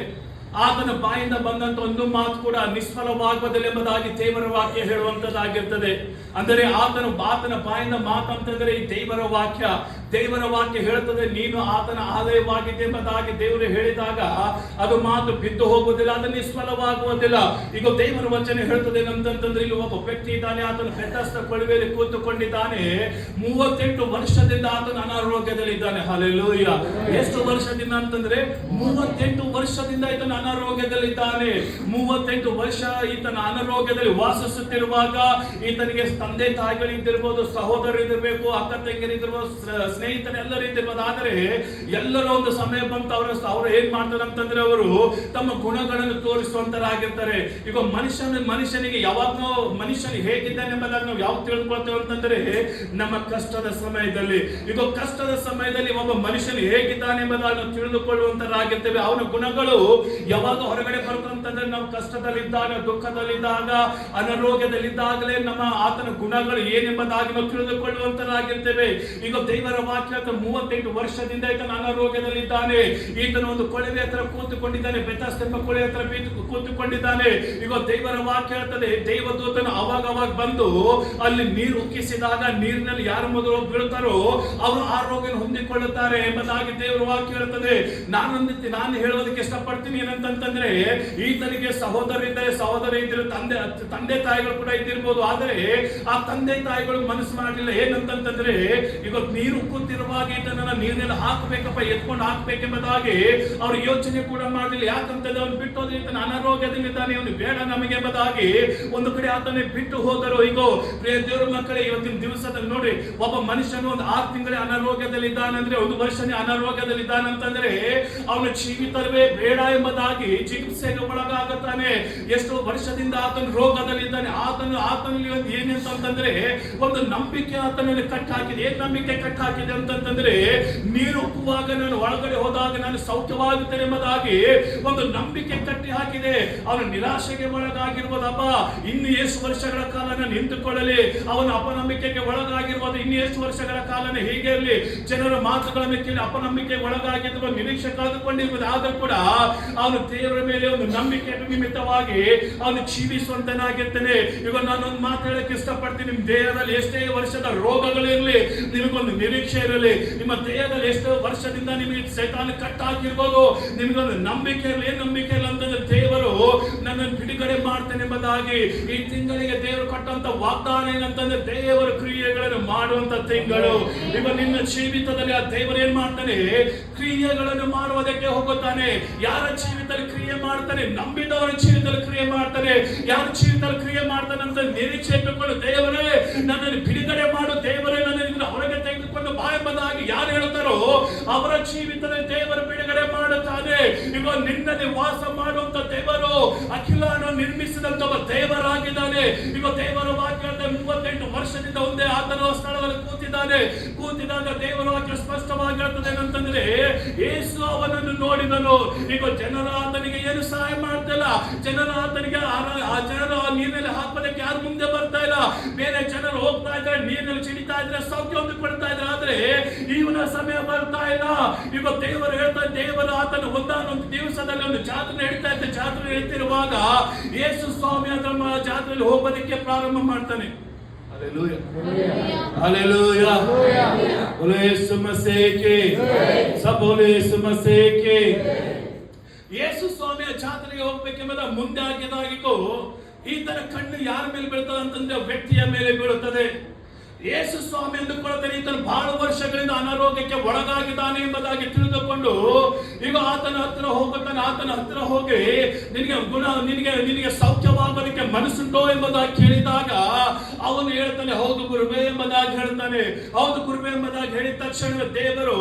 ಆತನ ಬಾಯಿಂದ ಬಂದಂತ ಒಂದು ಮಾತು ಕೂಡ ನಿಷ್ಫಲವಾಗುವುದಿಲ್ಲ ಎಂಬುದಾಗಿ ದೇವರ ವಾಕ್ಯ ಹೇಳುವಂತದ್ದಾಗಿರ್ತದೆ. ಅಂದರೆ ಆತನ ಬಾಯಿಂದ ಮಾತಂತಂದ್ರೆ ಈ ದೇವರ ವಾಕ್ಯ ಹೇಳುತ್ತದೆ. ನೀನು ಆತನ ಆಲಯವಾಗಿದೆ ಎಂಬುದಾಗಿ ದೇವರು ಹೇಳಿದಾಗ ಅದು ಮಾತು ಬಿದ್ದು ಹೋಗುವುದಿಲ್ಲ, ಅದು ನಿಷ್ಫಲವಾಗುವುದಿಲ್ಲ. ಈಗ ದೇವರ ವಚನ ಹೇಳ್ತದೆ ಏನಂತಂದ್ರೆ, ಇಲ್ಲಿ ಒಬ್ಬ ವ್ಯಕ್ತಿ ಇದ್ದಾನೆ, ಆತನ ಬೆಟ್ಟಸ್ಥ ಕೊಳವೆಯಲ್ಲಿ ಕೂತುಕೊಂಡಿದ್ದಾನೆ. 38 ವರ್ಷದಿಂದ ಆತನ ಅನಾರೋಗ್ಯದಲ್ಲಿದ್ದಾನೆ. ಹಲ್ಲೆಲೂಯಾ. ಎಷ್ಟು ವರ್ಷದಿಂದ ಅಂತಂದ್ರೆ 38 ವರ್ಷದಿಂದ ಈತನ ಅನಾರೋಗ್ಯದಲ್ಲಿದ್ದಾನೆ. 38 ವರ್ಷ ಈತನ ಅನಾರೋಗ್ಯದಲ್ಲಿ ವಾಸಿಸುತ್ತಿರುವಾಗ ಈತನಿಗೆ ತಂದೆ ತಾಯಿಗಳಿದ್ದಿರ್ಬೋದು, ಸಹೋದರರಿದ್ದಿರಬೇಕು, ಅಕ್ಕ ತಂಗಿಯರಿದ್ದಿರ್ಬೋದು, ಸ್ನೇಹಿತರೆಲ್ಲರೂ ಇದ್ದಿರ್ಬೋದು. ಆದರೆ ಎಲ್ಲರೂ ಒಂದು ಸಮಯ ಬಂತು, ಅವರು ಏನ್ ಮಾಡ್ತಾರೆ ಅಂತಂದ್ರೆ ಅವರು ತಮ್ಮ ಗುಣಗಳನ್ನು ತೋರಿಸುವಂತರಾಗಿರ್ತಾರೆ. ಈಗ ಮನುಷ್ಯನಿಗೆ ಯಾವಾಗ್ಲೂ ಮನುಷ್ಯನಿಗೆ ಹೇಗಿದ್ದಾನೆ ಎಂಬುದನ್ನು ನಾವು ಯಾವಾಗ ತಿಳ್ಕೊಳ್ತೇವೆ ಅಂತಂದ್ರೆ ನಮ್ಮ ಕಷ್ಟದ ಸಮಯದಲ್ಲಿ. ಈಗ ಕಷ್ಟದ ಸಮಯದಲ್ಲಿ ಒಬ್ಬ ಮನುಷ್ಯನು ಹೇಗಿದ್ದಾನೆ ಎಂಬುದನ್ನು ತಿಳಿದುಕೊಳ್ಳುವಂತರಾಗಿರ್ತೇವೆ. ಅವನ ಗುಣಗಳು ಯಾವಾಗ ಹೊರಗಡೆ ಬರುತ್ತಂತಂದ್ರೆ ನಾವು ಕಷ್ಟದಲ್ಲಿದ್ದಾಗ, ದುಃಖದಲ್ಲಿದ್ದಾಗ, ಅನಾರೋಗ್ಯದಲ್ಲಿದ್ದಾಗಲೇ ನಮ್ಮ ಆತನ ಗುಣಗಳು ಏನೆಂಬುದಾಗಿ ನಾವು ತಿಳಿದುಕೊಳ್ಳುವಂತರಾಗಿರ್ತೇವೆ. ಈಗ ದೇವರ ವಾಕ್ಯ 38 ವರ್ಷದಿಂದ ಈತನ ಅನಾರೋಗ್ಯದಲ್ಲಿದ್ದಾನೆ. ಈತನ ಒಂದು ಕೊಳವೆ ಹತ್ರ ಕೂತುಕೊಂಡಿದ್ದಾನೆ, ಬೆಥೆಸ್ದ ಕೊಳವೆ ಹತ್ರ ಕೂತುಕೊಂಡಿದ್ದಾನೆ. ಈಗ ದೇವರ ವಾಕ್ಯ ಹೇಳ್ತದೆ, ದೇವದೂತನು ಅವಾಗ ಬಂದು ಅಲ್ಲಿ ನೀರು ಉಕ್ಕಿಸಿದಾಗ ನೀರಿನಲ್ಲಿ ಯಾರು ಮೊದಲು ಬೀಳುತ್ತಾರೋ ಅವರು ಆರೋಗ್ಯ ಹೊಂದಿಕೊಳ್ಳುತ್ತಾರೆ ಎಂಬುದಾಗಿ ದೇವರ ವಾಕ್ಯ ಹೇಳ್ತದೆ. ನಾನು ಹೇಳೋದಕ್ಕೆ ಇಷ್ಟಪಡ್ತೀನಿ ಏನಂತಂದ್ರೆ, ಈತನಿಗೆ ಸಹೋದರಿ ಇದ್ದರೆ ತಂದೆ ತಾಯಿಗಳು ಕೂಡ ಇದ್ದಿರ್ಬೋದು. ಆದರೆ ಆ ತಂದೆ ತಾಯಿಗಳು ಮನಸ್ಸು ಮಾಡಲಿಲ್ಲ. ಏನಂತಂದ್ರೆ, ಈಗ ನೀರು ಉಕ್ಕುತ್ತಿರುವಾಗ ಈತನನ್ನ ನೀರಿನಲ್ಲಿ ಹಾಕಬೇಕಪ್ಪ, ಎತ್ಕೊಂಡು ಹಾಕ್ಬೇಕೆಂಬುದಾಗಿ ಅವ್ರು ಯೋಚನೆ ಕೂಡ ಮಾಡಲಿಲ್ಲ. ಯಾಕಂತಂದ್ರೆ ಅವ್ನು ಬಿಟ್ಟು ಹೋದ್ರೆ ಈತನ ಅನಾರೋಗ್ಯದಲ್ಲಿದ್ದಾನೆ, ಅವನು ಬೇಡ ನಮಗೆ ಎಂಬುದಾಗಿ ಒಂದು ಕಡೆ ಆತನೇ ಬಿಟ್ಟು ಹೋದರು. ಈಗ ಪ್ರಿಯ ದೇವರ ಮಕ್ಕಳೇ, ಇವತ್ತಿನ ದಿವಸದಲ್ಲಿ ನೋಡಿ, ಒಬ್ಬ ಮನುಷ್ಯನು ಒಂದು 6 ತಿಂಗಳೇ ಅನಾರೋಗ್ಯದಲ್ಲಿ ಇದ್ದಾನಂದ್ರೆ, 1 ವರ್ಷನೇ ಅನಾರೋಗ್ಯದಲ್ಲಿ ಇದ್ದಾನಂತಂದ್ರೆ ಅವನ ಜೀವಿತವೇ ಬೇಡ ಎಂಬುದಾಗಿ ಚಿಕಿತ್ಸೆಗೆ ಒಳಗಾಗುತ್ತಾನೆ. ಎಷ್ಟೋ ವರ್ಷದಿಂದ ಆತನ ರೋಗದಲ್ಲಿದ್ದಾನೆ. ಆತನಲ್ಲಿ ಒಂದು ಏನಂತಂದ್ರೆ ಒಂದು ನಂಬಿಕೆ ಆತನಲ್ಲಿ ಕಟ್ಟಾಕಿದೆ. ಏನ್ ನಂಬಿಕೆ ಕಟ್ಟಾಕಿದೆ ಅಂತಂದ್ರೆ, ನೀರು ಉಕ್ಕುವಾಗ ನಾನು ಒಳಗಡೆ ಹೋದಾಗ ನಾನು ಸೌಖ್ಯವಾಗುತ್ತೇನೆ ಎಂಬುದಾಗಿ ಒಂದು ನಂಬಿಕೆ ಕಟ್ಟಿ ಹಾಕಿದೆ. ಅವನ ನಿರಾಶೆಗೆ ಒಳಗಾಗಿರ್ಬೋದಪ್ಪ, ಇನ್ನು ಎಷ್ಟು ವರ್ಷಗಳ ಕಾಲ ನಾನು ನಿಂತುಕೊಳ್ಳಲಿ. ಅವನ ಅಪನಂಬಿಕೆಗೆ ಒಳಗಾಗಿರ್ಬೋದು, ಇನ್ನು ಎಷ್ಟು ವರ್ಷಗಳ ಕಾಲನ ಹೀಗೆ ಇರಲಿ. ಜನರ ಮಾತುಗಳನ್ನು ಕೇಳಿ ಅಪನಂಬಿಕೆಗೆ ಒಳಗಾಗಿರುವ ನಿರೀಕ್ಷೆ ಕಳೆದುಕೊಂಡಿರ್ಬೋದು. ಆದರೂ ಕೂಡ ಅವನು ದೇವರ ಮೇಲೆ ಒಂದು ನಂಬಿಕೆ ನಿಮಿತ್ತವಾಗಿ ಅವನು ಜೀವಿಸುವಂತನಾಗಿರ್ತಾನೆ. ಈಗ ನಾನೊಂದು ಮಾತು ಹೇಳಕ್ಕೆ ಇಷ್ಟಪಡ್ತೀನಿ. ನಿಮ್ಮ ದೇಹದಲ್ಲಿ ಎಷ್ಟೇ ವರ್ಷದ ರೋಗಗಳಿರಲಿ, ನಿಮಗೊಂದು ನಿರೀಕ್ಷೆ ಇರಲಿ. ನಿಮ್ಮ ದೇಹದಲ್ಲಿ ಎಷ್ಟೋ ವರ್ಷದಿಂದ ನಿಮಗೆ ಸೈತಾನ ಕಟ್ಟಾಕಿರ್ಬೋದು, ನಿಮಗೊಂದು ನಂಬಿಕೆ ಇರಲಿ. ಏನ್ ನಂಬಿಕೆ ಇಲ್ಲ ಅಂತಂದ್ರೆ, ದೇವರು ನನ್ನನ್ನು ಬಿಡುಗಡೆ ಮಾಡ್ತೇನೆ ಎಂಬುದಾಗಿ. ಈ ತಿಂಗಳಿಗೆ ದೇವರು ಕೊಟ್ಟಂತ ವಾಗ್ದಾನ ಏನಂತಂದ್ರೆ, ದೇವರ ಕ್ರಿಯೆಗಳನ್ನು ಮಾಡುವಂತ ತಿಂಗಳು. ಈಗ ನಿನ್ನ ಜೀವಿತದಲ್ಲಿ ಆ ದೇವರು ಏನ್ ಮಾಡ್ತಾನೆ, ಕ್ರಿಯೆಗಳನ್ನು ಮಾಡುವುದಕ್ಕೆ ಹೋಗುತ್ತಾನೆ. ಯಾರ ಜೀವಿತದಲ್ಲಿ ಕ್ರಿಯೆ ಮಾಡ್ತಾನೆ, ನಂಬಿದವರ ಜೀವಿತದಲ್ಲಿ ಕ್ರಿಯೆ ಮಾಡ್ತಾನೆ. ಯಾರ ಜೀವಿತದಲ್ಲಿ ಕ್ರಿಯೆ ಮಾಡ್ತಾನೆ ಅಂತ ನಿರೀಕ್ಷೆ ಇಟ್ಟುಕೊಂಡು, ದೇವರೇ ನನ್ನನ್ನು ಬಿಡುಗಡೆ ಮಾಡು, ದೇವರೇ ನನ್ನನ್ನು ಹೊರಗೆ ತೆಗೆದುಕೊಂಡು ಬಾ ಎಂಬುದಾಗಿ ಯಾರು ಹೇಳ್ತಾರೋ ಅವರ ಜೀವಿತದ ದೇವರು ಬಿಡುಗಡೆ ಮಾಡುತ್ತಾನೆ. ಈಗ ನಿನ್ನಲ್ಲಿ ವಾಸ ಮಾಡುವಂತ ದೇವರು ಅಖಿಲವನ್ನು ನಿರ್ಮಿಸಿದಂತ ದೇವರಾಗಿದ್ದಾನೆ. ಈಗ ದೇವರ ವಾಕ್ಯ 38 ವರ್ಷದಿಂದ ಒಂದೇ ಆತನ ಸ್ಥಳದಲ್ಲಿ ಕೂತಿದಾಗ ದೇವರ ವಾಕ್ಯ ಸ್ಪಷ್ಟವಾಗಿ ಹೇಳ್ತದೆ ಏನಂತಂದ್ರೆ, ಯೇಸು ಅವನನ್ನು ನೋಡಿದನು. ಈಗ ಜನರು ಆತನಿಗೆ ಏನು ಸಹಾಯ ಮಾಡ್ತಿಲ್ಲ, ಜನರು ಆತನಿಗೆ ಜನರು ನೀರಿನಲ್ಲಿ ಹಾಕೋದಕ್ಕೆ ಯಾರು ಮುಂದೆ ಬರ್ತಾ ಇಲ್ಲ. ಬೇರೆ ಜನರು ಹೋಗ್ತಾ ಇದ್ದಾರೆ, ನೀರಿನಲ್ಲಿ ಚಿಡಿತಾ ಇದ್ರೆ ಸೌಖ್ಯ ಹೊಂದಿಕೊಳ್ತಾ ಇದ್ದಾರೆ. ಆದ್ರೆ ಇವನ ಸಮಯ ಬರ್ತಾ ಇಲ್ಲ. ಈಗ ದೇವರು ಹೇಳ್ತಾರೆ, ದೇವರು ಆತನ ಒಂದಾನೊಂದು ದಿವಸದಲ್ಲಿ ಒಂದು ಜಾತ್ರೆ ನಡೀತಾ ಇದ್ದ. ಜಾತ್ರೆ ನಡೀತಿರುವಾಗ ಯೇಸು ಸ್ವಾಮಿ ಅದರ ಜಾತ್ರೆಯಲ್ಲಿ ಹೋಗೋದಕ್ಕೆ ಪ್ರಾರಂಭ ಮಾಡ್ತಾನೆ. हालेलुया हालेलुया बोले यीशु मसीह के सब बोले यीशु मसीह के ಯೇಸು ಸ್ವಾಮಿಯ ಜಾತ್ರೆಗೆ ಹೋಗ್ಬೇಕೆಂಬುದ ಮುಂದೆ ಆಗಿದ್ದಾಗಿಗೂ ಈತನ ಕಣ್ಣು ಯಾರ ಮೇಲೆ ಬೀಳ್ತದೆ ಅಂತಂದ್ರೆ ವ್ಯಕ್ತಿಯ ಮೇಲೆ ಬೀಳುತ್ತದೆ. ಯೇಸು ಸ್ವಾಮಿ ಎಂದುಕೊಳ್ಳುತ್ತಾನೆ, ಈತನು ಬಹಳ ವರ್ಷಗಳಿಂದ ಅನಾರೋಗ್ಯಕ್ಕೆ ಒಳಗಾಗಿದ್ದಾನೆ ಎಂಬುದಾಗಿ ತಿಳಿದುಕೊಂಡು ಈಗ ಆತನ ಹತ್ರ ಹೋಗುತ್ತಾನೆ. ಆತನ ಹತ್ರ ಹೋಗಿ ನಿನಗೆ ಸೌಖ್ಯವಾಗೋದಕ್ಕೆ ಮನಸ್ಸುಂಟೋ ಎಂಬುದಾಗಿ ಕೇಳಿದಾಗ ಅವನು ಹೇಳ್ತಾನೆ, ಹೌದು ಗುರುವೇ ಎಂಬುದಾಗಿ ಹೇಳ್ತಾನೆ. ಹೌದು ಗುರುವೇ ಎಂಬುದಾಗಿ ಹೇಳಿದ ತಕ್ಷಣ ದೇವರು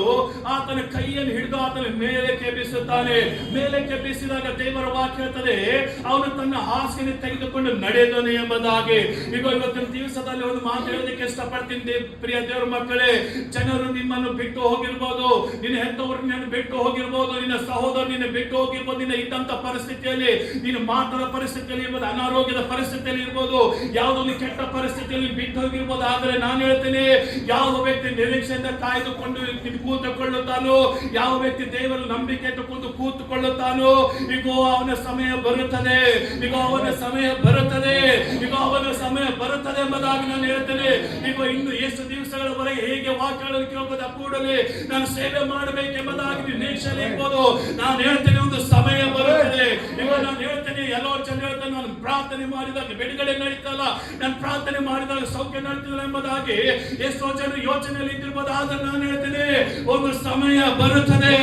ಆತನ ಕೈಯನ್ನು ಹಿಡಿದು ಆತನ ಮೇಲಕ್ಕೆ ಬೀಸುತ್ತಾನೆ. ಮೇಲಕ್ಕೆ ಬೀಸಿದಾಗ ದೇವರ ವಾಕ್ಯ ಹೇಳ್ತದೆ, ಅವನು ತನ್ನ ಹಾಸಿಗೆ ತೆಗೆದುಕೊಂಡು ನಡೆದನು ಎಂಬುದಾಗಿ. ಈಗ ಇವತ್ತಿನ ದಿವಸದಲ್ಲಿ ಒಂದು ಮಾತು ಹೇಳೋದಕ್ಕೆ ಇಷ್ಟಪಡ್ತೀನಿ ಪ್ರಿಯ ದೇವರ ಮಕ್ಕಳೇ. ಜನರು ನಿಮ್ಮನ್ನು ಬಿಟ್ಟು ಹೋಗಿರ್ಬೋದು, ನಿನ್ನ ಹೆತ್ತವರು ನಿನ್ನನ್ನು ಬಿಟ್ಟು ಹೋಗಿರ್ಬೋದು, ನಿನ್ನ ಸಹೋದರ ನಿನ್ನ ಬಿಟ್ಟು ಹೋಗಿರ್ಬೋದು, ನಿನ್ನ ಇದ್ದಂತ ಪರಿಸ್ಥಿತಿಯಲ್ಲಿ, ನಿನ್ನ ಮಾತದ ಪರಿಸ್ಥಿತಿಯಲ್ಲಿ ಇರ್ಬೋದು, ಅನಾರೋಗ್ಯದ ಪರಿಸ್ಥಿತಿಯಲ್ಲಿ ಇರ್ಬೋದು, ಯಾವುದೊಂದು ಕೆಟ್ಟ ಪರಿಸ್ಥಿತಿಯಲ್ಲಿ ಬಿಟ್ಟು ಹೋಗಿರ್ಬೋದು. ಆದರೆ ನಾನು ಹೇಳ್ತೀನಿ, ಯಾವ ವ್ಯಕ್ತಿ ನಿರೀಕ್ಷೆಯಿಂದ ಕಾಯ್ದುಕೊಂಡು ಕೂತುಕೊಳ್ಳುತ್ತಾನೋ, ಯಾವ ವ್ಯಕ್ತಿ ದೇವರ ನಂಬಿಕೆ ಇಟ್ಟುಕೊಂಡು ಕೂತುಕೊಳ್ಳುತ್ತಾನೋ, ಈಗ ಅವನ ಸಮಯ ಬರುತ್ತದೆ, ಈಗ ಅವನ ಸಮಯ ಬರುತ್ತದೆ, ಈಗ ಅವನ ಸಮಯ ಬರುತ್ತದೆ ಎಂಬುದಾಗಿ ನಾನು ಹೇಳ್ತೇನೆ. ಈಗ ಇನ್ನು ಎಷ್ಟು ದಿವಸಗಳವರೆಗೆ ಹೇಗೆ ವಾಕ್ಯಗಳನ್ನು ಕೇಳಬಹುದ ಕೂಡಲೇ ನಾನು ಸೇವೆ ಮಾಡಬೇಕೆಂಬುದಾಗಿ ನಿರೀಕ್ಷೆ ಇರ್ಬೋದು. ನಾನು ಹೇಳ್ತೇನೆ, ಒಂದು ಸಮಯ ಬರುತ್ತದೆ. ಈಗ ನಾನು ಹೇಳ್ತೇನೆ, ಎಲ್ಲೋ ಜನ ಹೇಳ್ತೇನೆ, ನಾನು ಪ್ರಾರ್ಥನೆ ಮಾಡಿದಾಗ ಬಿಡುಗಡೆ ನಡೀತಲ್ಲ, ನಾನು ಪ್ರಾರ್ಥನೆ ಮಾಡಿದಾಗ ಸೌಖ್ಯ ನಡೀತಲ್ಲ ಎಂಬುದಾಗಿ ಎಷ್ಟೋ ಜನರು ಯೋಚನೆಯಲ್ಲಿ ಇದ್ದಿರ್ಬೋದು. ಆದ್ರೆ ನಾನು ಹೇಳ್ತೇನೆ, ಒಂದು ಸಮಯ ಬರುತ್ತದೆ.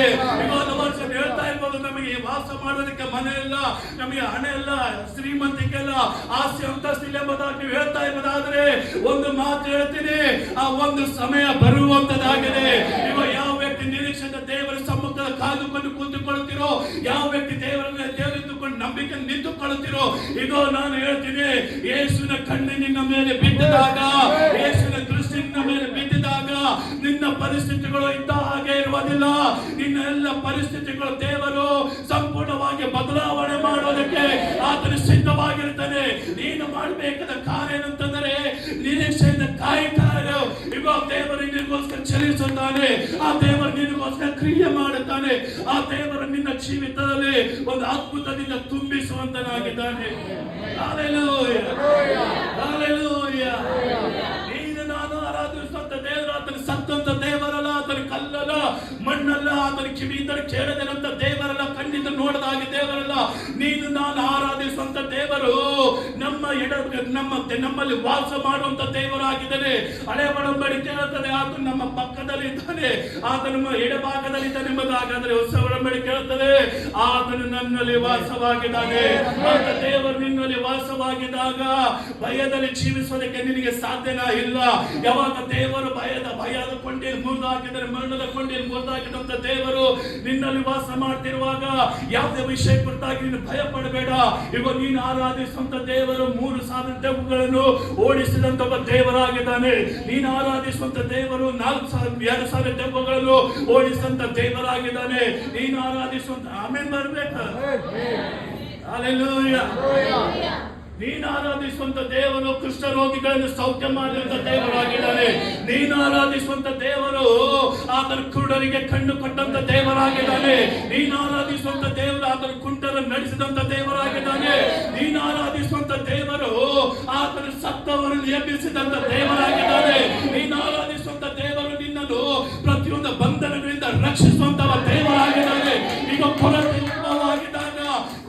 ಈಗ ವರ್ಷ ಹೇಳ್ತಾ ಇರ್ಬೋದು, ನಮಗೆ ವಾಸ ಮಾಡೋದಕ್ಕೆ ಮನೆ ಇಲ್ಲ, ನಮಗೆ ಹಣ ಇಲ್ಲ, ಶ್ರೀಮಂತಿಕೆ ಇಲ್ಲ, ಆಸ್ತಿ ಅಂತಸ್ತಿಲ್ಲ ಎಂಬುದಾಗಿ ನೀವು ಹೇಳ್ತಾ ಇರ್ಬೋದಾದ್ರೆ ಒಂದು ಮಾತು ಹೇಳ್ತೀನಿ, ಆ ಒಂದು ಸಮಯ ಬರುವಂತದಾಗಿದೆ. ಈಗ ಯಾವ ವ್ಯಕ್ತಿ ನಿರೀಕ್ಷೆಯಿಂದ ದೇವರ ಸಮ್ಮುಖದ ಕಾದುಕೊಂಡು ಕೂತುಕೊಳ್ಳುತ್ತೀರೋ, ಯಾವ ವ್ಯಕ್ತಿ ದೇವರನ್ನ ದೇವರಿದ್ದುಕೊಂಡು ನಂಬಿಕೆ ನಿಂತುಕೊಳ್ಳುತ್ತೀರೋ, ಈಗ ನಾನು ಹೇಳ್ತೀನಿ, ಯೇಸುವಿನ ಕಣ್ಣು ನಿನ್ನ ಮೇಲೆ ಬಿದ್ದಿದಾಗ, ಯೇಸುವಿನ ದೃಷ್ಟಿ ನಿನ್ನ ಮೇಲೆ ಬಿದ್ದಿದಾಗ ನಿನ್ನ ಪರಿಸ್ಥಿತಿಗಳು ಇದ್ದ ಹಾಗೆ ಇರುವುದಿಲ್ಲ. ನಿನ್ನ ಎಲ್ಲ ಪರಿಸ್ಥಿತಿಗಳು ದೇವರು ಸಂಪೂರ್ಣವಾಗಿ ಬದಲಾವಣೆ ಮಾಡೋದಕ್ಕೆ ಆತನು ಸಿದ್ಧವಾಗಿರ್ತಾನೆ. ನೀನು ಮಾಡಬೇಕಾದ ಕಾರ್ಯ ಏನಂತಂದರೆ ನಿರೀಕ್ಷೆಯಿಂದ ಕಾಯ್ತಾ ಇರು. ಈಗ ದೇವರು ನಿನಗೋಸ್ಕರ ಚಲಿಸುತ್ತಾನೆ, ಆ ದೇವರು ನಿನಗೋಸ್ಕರ ಕ್ರಿಯೆ ಮಾಡುತ್ತಾನೆ, ಆ ದೇವರು ನಿನ್ನ ಜೀವಿತದಲ್ಲಿ ಒಂದು ಅದ್ಭುತದಿಂದ ತುಂಬಿಸುವಂತನಾಗಿದ್ದಾನೆ. Hallelujah hallelujah. ನೀನು ನಾನು ಆರಾಧಿಸುವಂತ ದೇವರು ಆತನ ಸತ್ತಂತ ದೇವರಲ್ಲ, ಆತನ ಕಲ್ಲಲ್ಲ, ಮಣ್ಣಲ್ಲ, ಆತನ ಕಿವಿಯಿಂದ ಕೇಳದಿರಂತ ದೇವರಲ್ಲ, ಕಣ್ಣಿಂದ ನೋಡದಾಗಿ ದೇವರಲ್ಲ. ನೀನು ನಾನು ಆರಾಧಿಸುವಂತ ದೇವರು ನಮ್ಮಲ್ಲಿ ವಾಸ ಮಾಡುವಂತ ದೇವರಾಗಿದ್ದಾನೆ. ಹಳೆ ಒಡಂಬಡಿಕೆ ಹೇಳುತ್ತದೆ, ಆತನು ನಮ್ಮ ಪಕ್ಕದಲ್ಲಿ ಇದ್ದಾನೆ, ಆತನು ನಮ್ಮ ಎಡಭಾಗದಲ್ಲಿ ಇದ್ದಾನೆ ಎಂಬುದಾಗಾದರೆ ಹೊಸ ಒಡಂಬಡಿಕೆ ಹೇಳುತ್ತದೆ, ಆತನು ನನ್ನಲ್ಲಿ ವಾಸವಾಗಿದ್ದಾನೆ. ಆತ ದೇವರು ನಿನ್ನಲ್ಲಿ ವಾಸವಾಗಿದ್ದಾಗ ಭಯದಲ್ಲಿ ಜೀವಿಸೋದಕ್ಕೆ ನಿನಗೆ ಸಾಧ್ಯನಾ ಇಲ್ಲ. ಯಾವಾಗ ದೇವರು ಭಯದ ಕೊಂಡಿಯಲ್ಲಿ ಮುರಿದಾಕಿದರೆ, ಮರಣದ ಕೊಂಡಿಯಲ್ಲಿ ಮುರಿದಾಕಿದಂತ ದೇವರು ನಿನ್ನಲ್ಲಿ ವಾಸ ಮಾಡ್ತಿರುವಾಗ ಯಾವುದೇ ವಿಷಯ ಕುರಿತಾಗಿ ನೀನು ಭಯ ಪಡಬೇಡ. ಈಗ ನೀನು ಆರಾಧಿಸುವಂತ ದೇವರು 3,000 ದೆವ್ವಗಳನ್ನು ಓಡಿಸಿದಂತ ಒಬ್ಬ ದೇವರಾಗಿದ್ದಾನೆ. ನೀನು ಆರಾಧಿಸುವಂತ ದೇವರು 2,000 ದೆವ್ವಗಳನ್ನು ಓಡಿಸಿದಂತ ದೇವರಾಗಿದ್ದಾನೆ. ನೀನು ಆರಾಧಿಸುವಂತ ಆಮೇಲೆ ಬರ್ಬೇಕು. ಹಲ್ಲೆಲೂಯಾ. ನೀನು ಆರಾಧಿಸುವಂತ ದೇವರು ಕೃಷ್ಣ ರೋಗಿಗಳನ್ನು ಸೌಖ್ಯ ಮಾಡಿದಂತ ದೇವರಾಗಿದ್ದಾನೆ. ನೀನು ಆರಾಧಿಸುವಂತ ದೇವರು ಆತನ ಕುರುಡರಿಗೆ ಕಣ್ಣು ಕೊಟ್ಟಂತ ದೇವರಾಗಿದ್ದಾನೆ. ನೀನು ಆರಾಧಿಸುವಂತ ದೇವರು ಆತನ ಕುಂಟರನ್ನು ನಡೆಸಿದಂತ ದೇವರಾಗಿದ್ದಾನೆ. ನೀನು ಆರಾಧಿಸುವಂತ ದೇವರು ಆತನ ಸತ್ತವರನ್ನು ಎಬ್ಬಿಸಿದಂತ ದೇವರಾಗಿದ್ದಾನೆ. ನೀನು ಆರಾಧಿಸುವಂತ ದೇವರು ನಿನ್ನನ್ನು ಪ್ರತಿಯೊಂದು ಬಂಧನಗಳಿಂದ ರಕ್ಷಿಸುವಂತಹ ದೇವರಾಗಿದ್ದಾನೆ. ಈಗ ಕೊರತೆ ಉದ್ಭವವಾಗಿದ್ದಾಗ,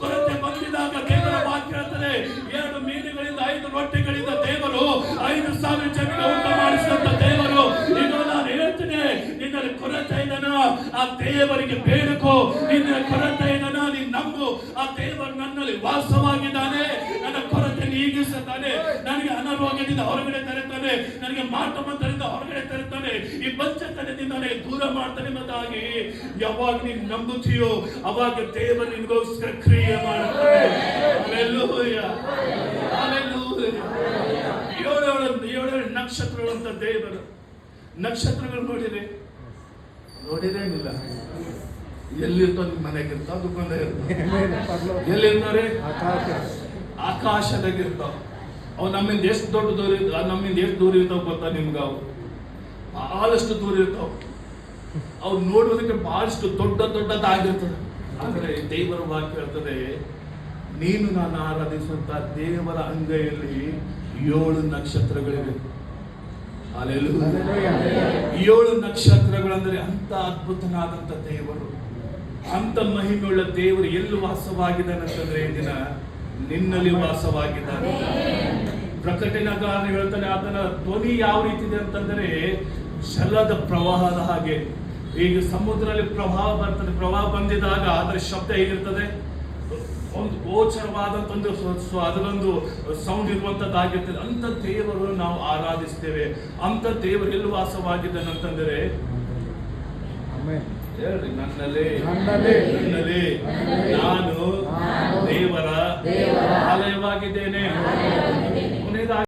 ಕೊರತೆ ಬಂದಿದಾಗ ದೇವರ ವಾಕ್ಯ ಹೇಳ್ತದೆ, 2 ಮೀನುಗಳಿಂದ 5 ರೊಟ್ಟಿಗಳಿಂದ ದೇವರು 5,000 ಜನರಿಗೆ ಊಟ ಮಾಡಿಸಿದಂತ ದೇವರು. ಈಗ ನಾನು ಹೇಳ್ತೇನೆ, ನಿನ್ನಲ್ಲಿ ಕೊರತೆ ಇದನ ಆ ದೇವರಿಗೆ ಬೇಡಕೋ, ನಿನ್ನ ಕೊರತೆ ಇದನ ನೀನು ನಂಬು. ಆ ದೇವರು ನನ್ನಲ್ಲಿ ವಾಸವಾಗಿದ್ದಾನೆ, ನನ್ನ ಕೊರತೆ ನೀಗಿಸುತ್ತಾನೆ, ನನಗೆ ಅನಾರೋಗ್ಯದಿಂದ ಹೊರಗೆ ಹೊರಗಡೆ ತರುತ್ತಾನೆ, ನನಗೆ ಮಾಟ ಮಂತ್ರದಿಂದ ಹೊರಗಡೆ ತರುತ್ತಾನೆ, ಈ ಬಂಚತನದಿಂದ ನನಗೆ ದೂರ ಮಾಡ್ತಾನೆ ಎಂಬುದಾಗಿ ಯಾವಾಗ ನೀನು ನಂಬುತ್ತೀಯೋ ಅವಾಗ ದೇವರು ನಿನಗೋಸ್ಕರ ಕ್ರಿಯೆ ಮಾಡುತ್ತಾನೆ. Hallelujah, hallelujah. ಏಳು ನಕ್ಷತ್ರಗಳು ಅಂತ ದೇವರು. ನಕ್ಷತ್ರಗಳು ನೋಡಿರೇನಿಲ್ಲ. ಎಲ್ಲಿರ್ತಾವ? ನಿಮ್ಮ ಮನೆಗಿರ್ತಾವ, ದುಕಾನ್ದಾಗ ಇರ್ತಾವ. ಎಲ್ಲಿರ್ತಾರೆ? ಆಕಾಶದಾಗಿರ್ತಾವ. ಅವು ನಮ್ಮಿಂದ ಎಷ್ಟು ದೂರ ಇರ್ತಾವ, ನಮ್ಮಿಂದ ಎಷ್ಟು ದೂರ ಇರ್ತಾವ ಗೊತ್ತಾ ನಿಮ್ಗೆ? ಅವು ಬಹಳಷ್ಟು ದೂರ ಇರ್ತಾವ. ಅವು ನೋಡುವುದಕ್ಕೆ ಬಹಳಷ್ಟು ದೊಡ್ಡದಾಗಿರ್ತದೆ. ಆದರೆ ದೇವರ ವಾಕ್ಯ ಹೇಳ್ತದೆ, ನೀನು ನಾನು ಆರಾಧಿಸುವಂತ ದೇವರ ಅಂಗೈಯಲ್ಲಿ 7 ನಕ್ಷತ್ರಗಳಿವೆ. ಹಲ್ಲೆಲೂಯಾ. 7 ನಕ್ಷತ್ರಗಳಂದ್ರೆ ಅಂತ ಅದ್ಭುತನಾದಂತ ದೇವರು, ಅಂತ ಮಹಿಮೆಯುಳ್ಳ ದೇವರು ಎಲ್ಲಿ ವಾಸವಾಗಿದ್ದಾನೆ ಅಂತಂದ್ರೆ ಈ ದಿನ ನಿನ್ನಲ್ಲಿ ವಾಸವಾಗಿದ್ದಾನೆ. ಪ್ರಕಟಣೆಗಾರ ಹೇಳ್ತಾನೆ, ಆತನ ಧ್ವನಿ ಯಾವ ರೀತಿ ಇದೆ ಅಂತಂದ್ರೆ ಜಲದ ಪ್ರವಾಹದ ಹಾಗೆ. ಈಗ ಸಮುದ್ರದಲ್ಲಿ ಪ್ರವಾಹ ಬರ್ತದೆ, ಪ್ರವಾಹ ಬಂದಿದಾಗ ಅದರ ಶಬ್ದ ಹೇಗಿರ್ತದೆ? ಒಂದು ಗೋಚರವಾದಂತ ಅದರೊಂದು ಸೌಂಡ್ ಇರುವಂತದ್ದಾಗಿರ್ತದೆ. ಅಂತ ದೇವರು ನಾವು ಆರಾಧಿಸ್ತೇವೆ. ಅಂತ ದೇವರು ಎಲ್ಲಿ ವಾಸವಾಗಿದ್ದಾನೆ ಅಂತಂದ್ರೆ ಹೇಳ್ರಿ, ನನ್ನಲ್ಲಿ ನಾನು ದೇವರ ಆಲಯವಾಗಿದ್ದೇನೆ.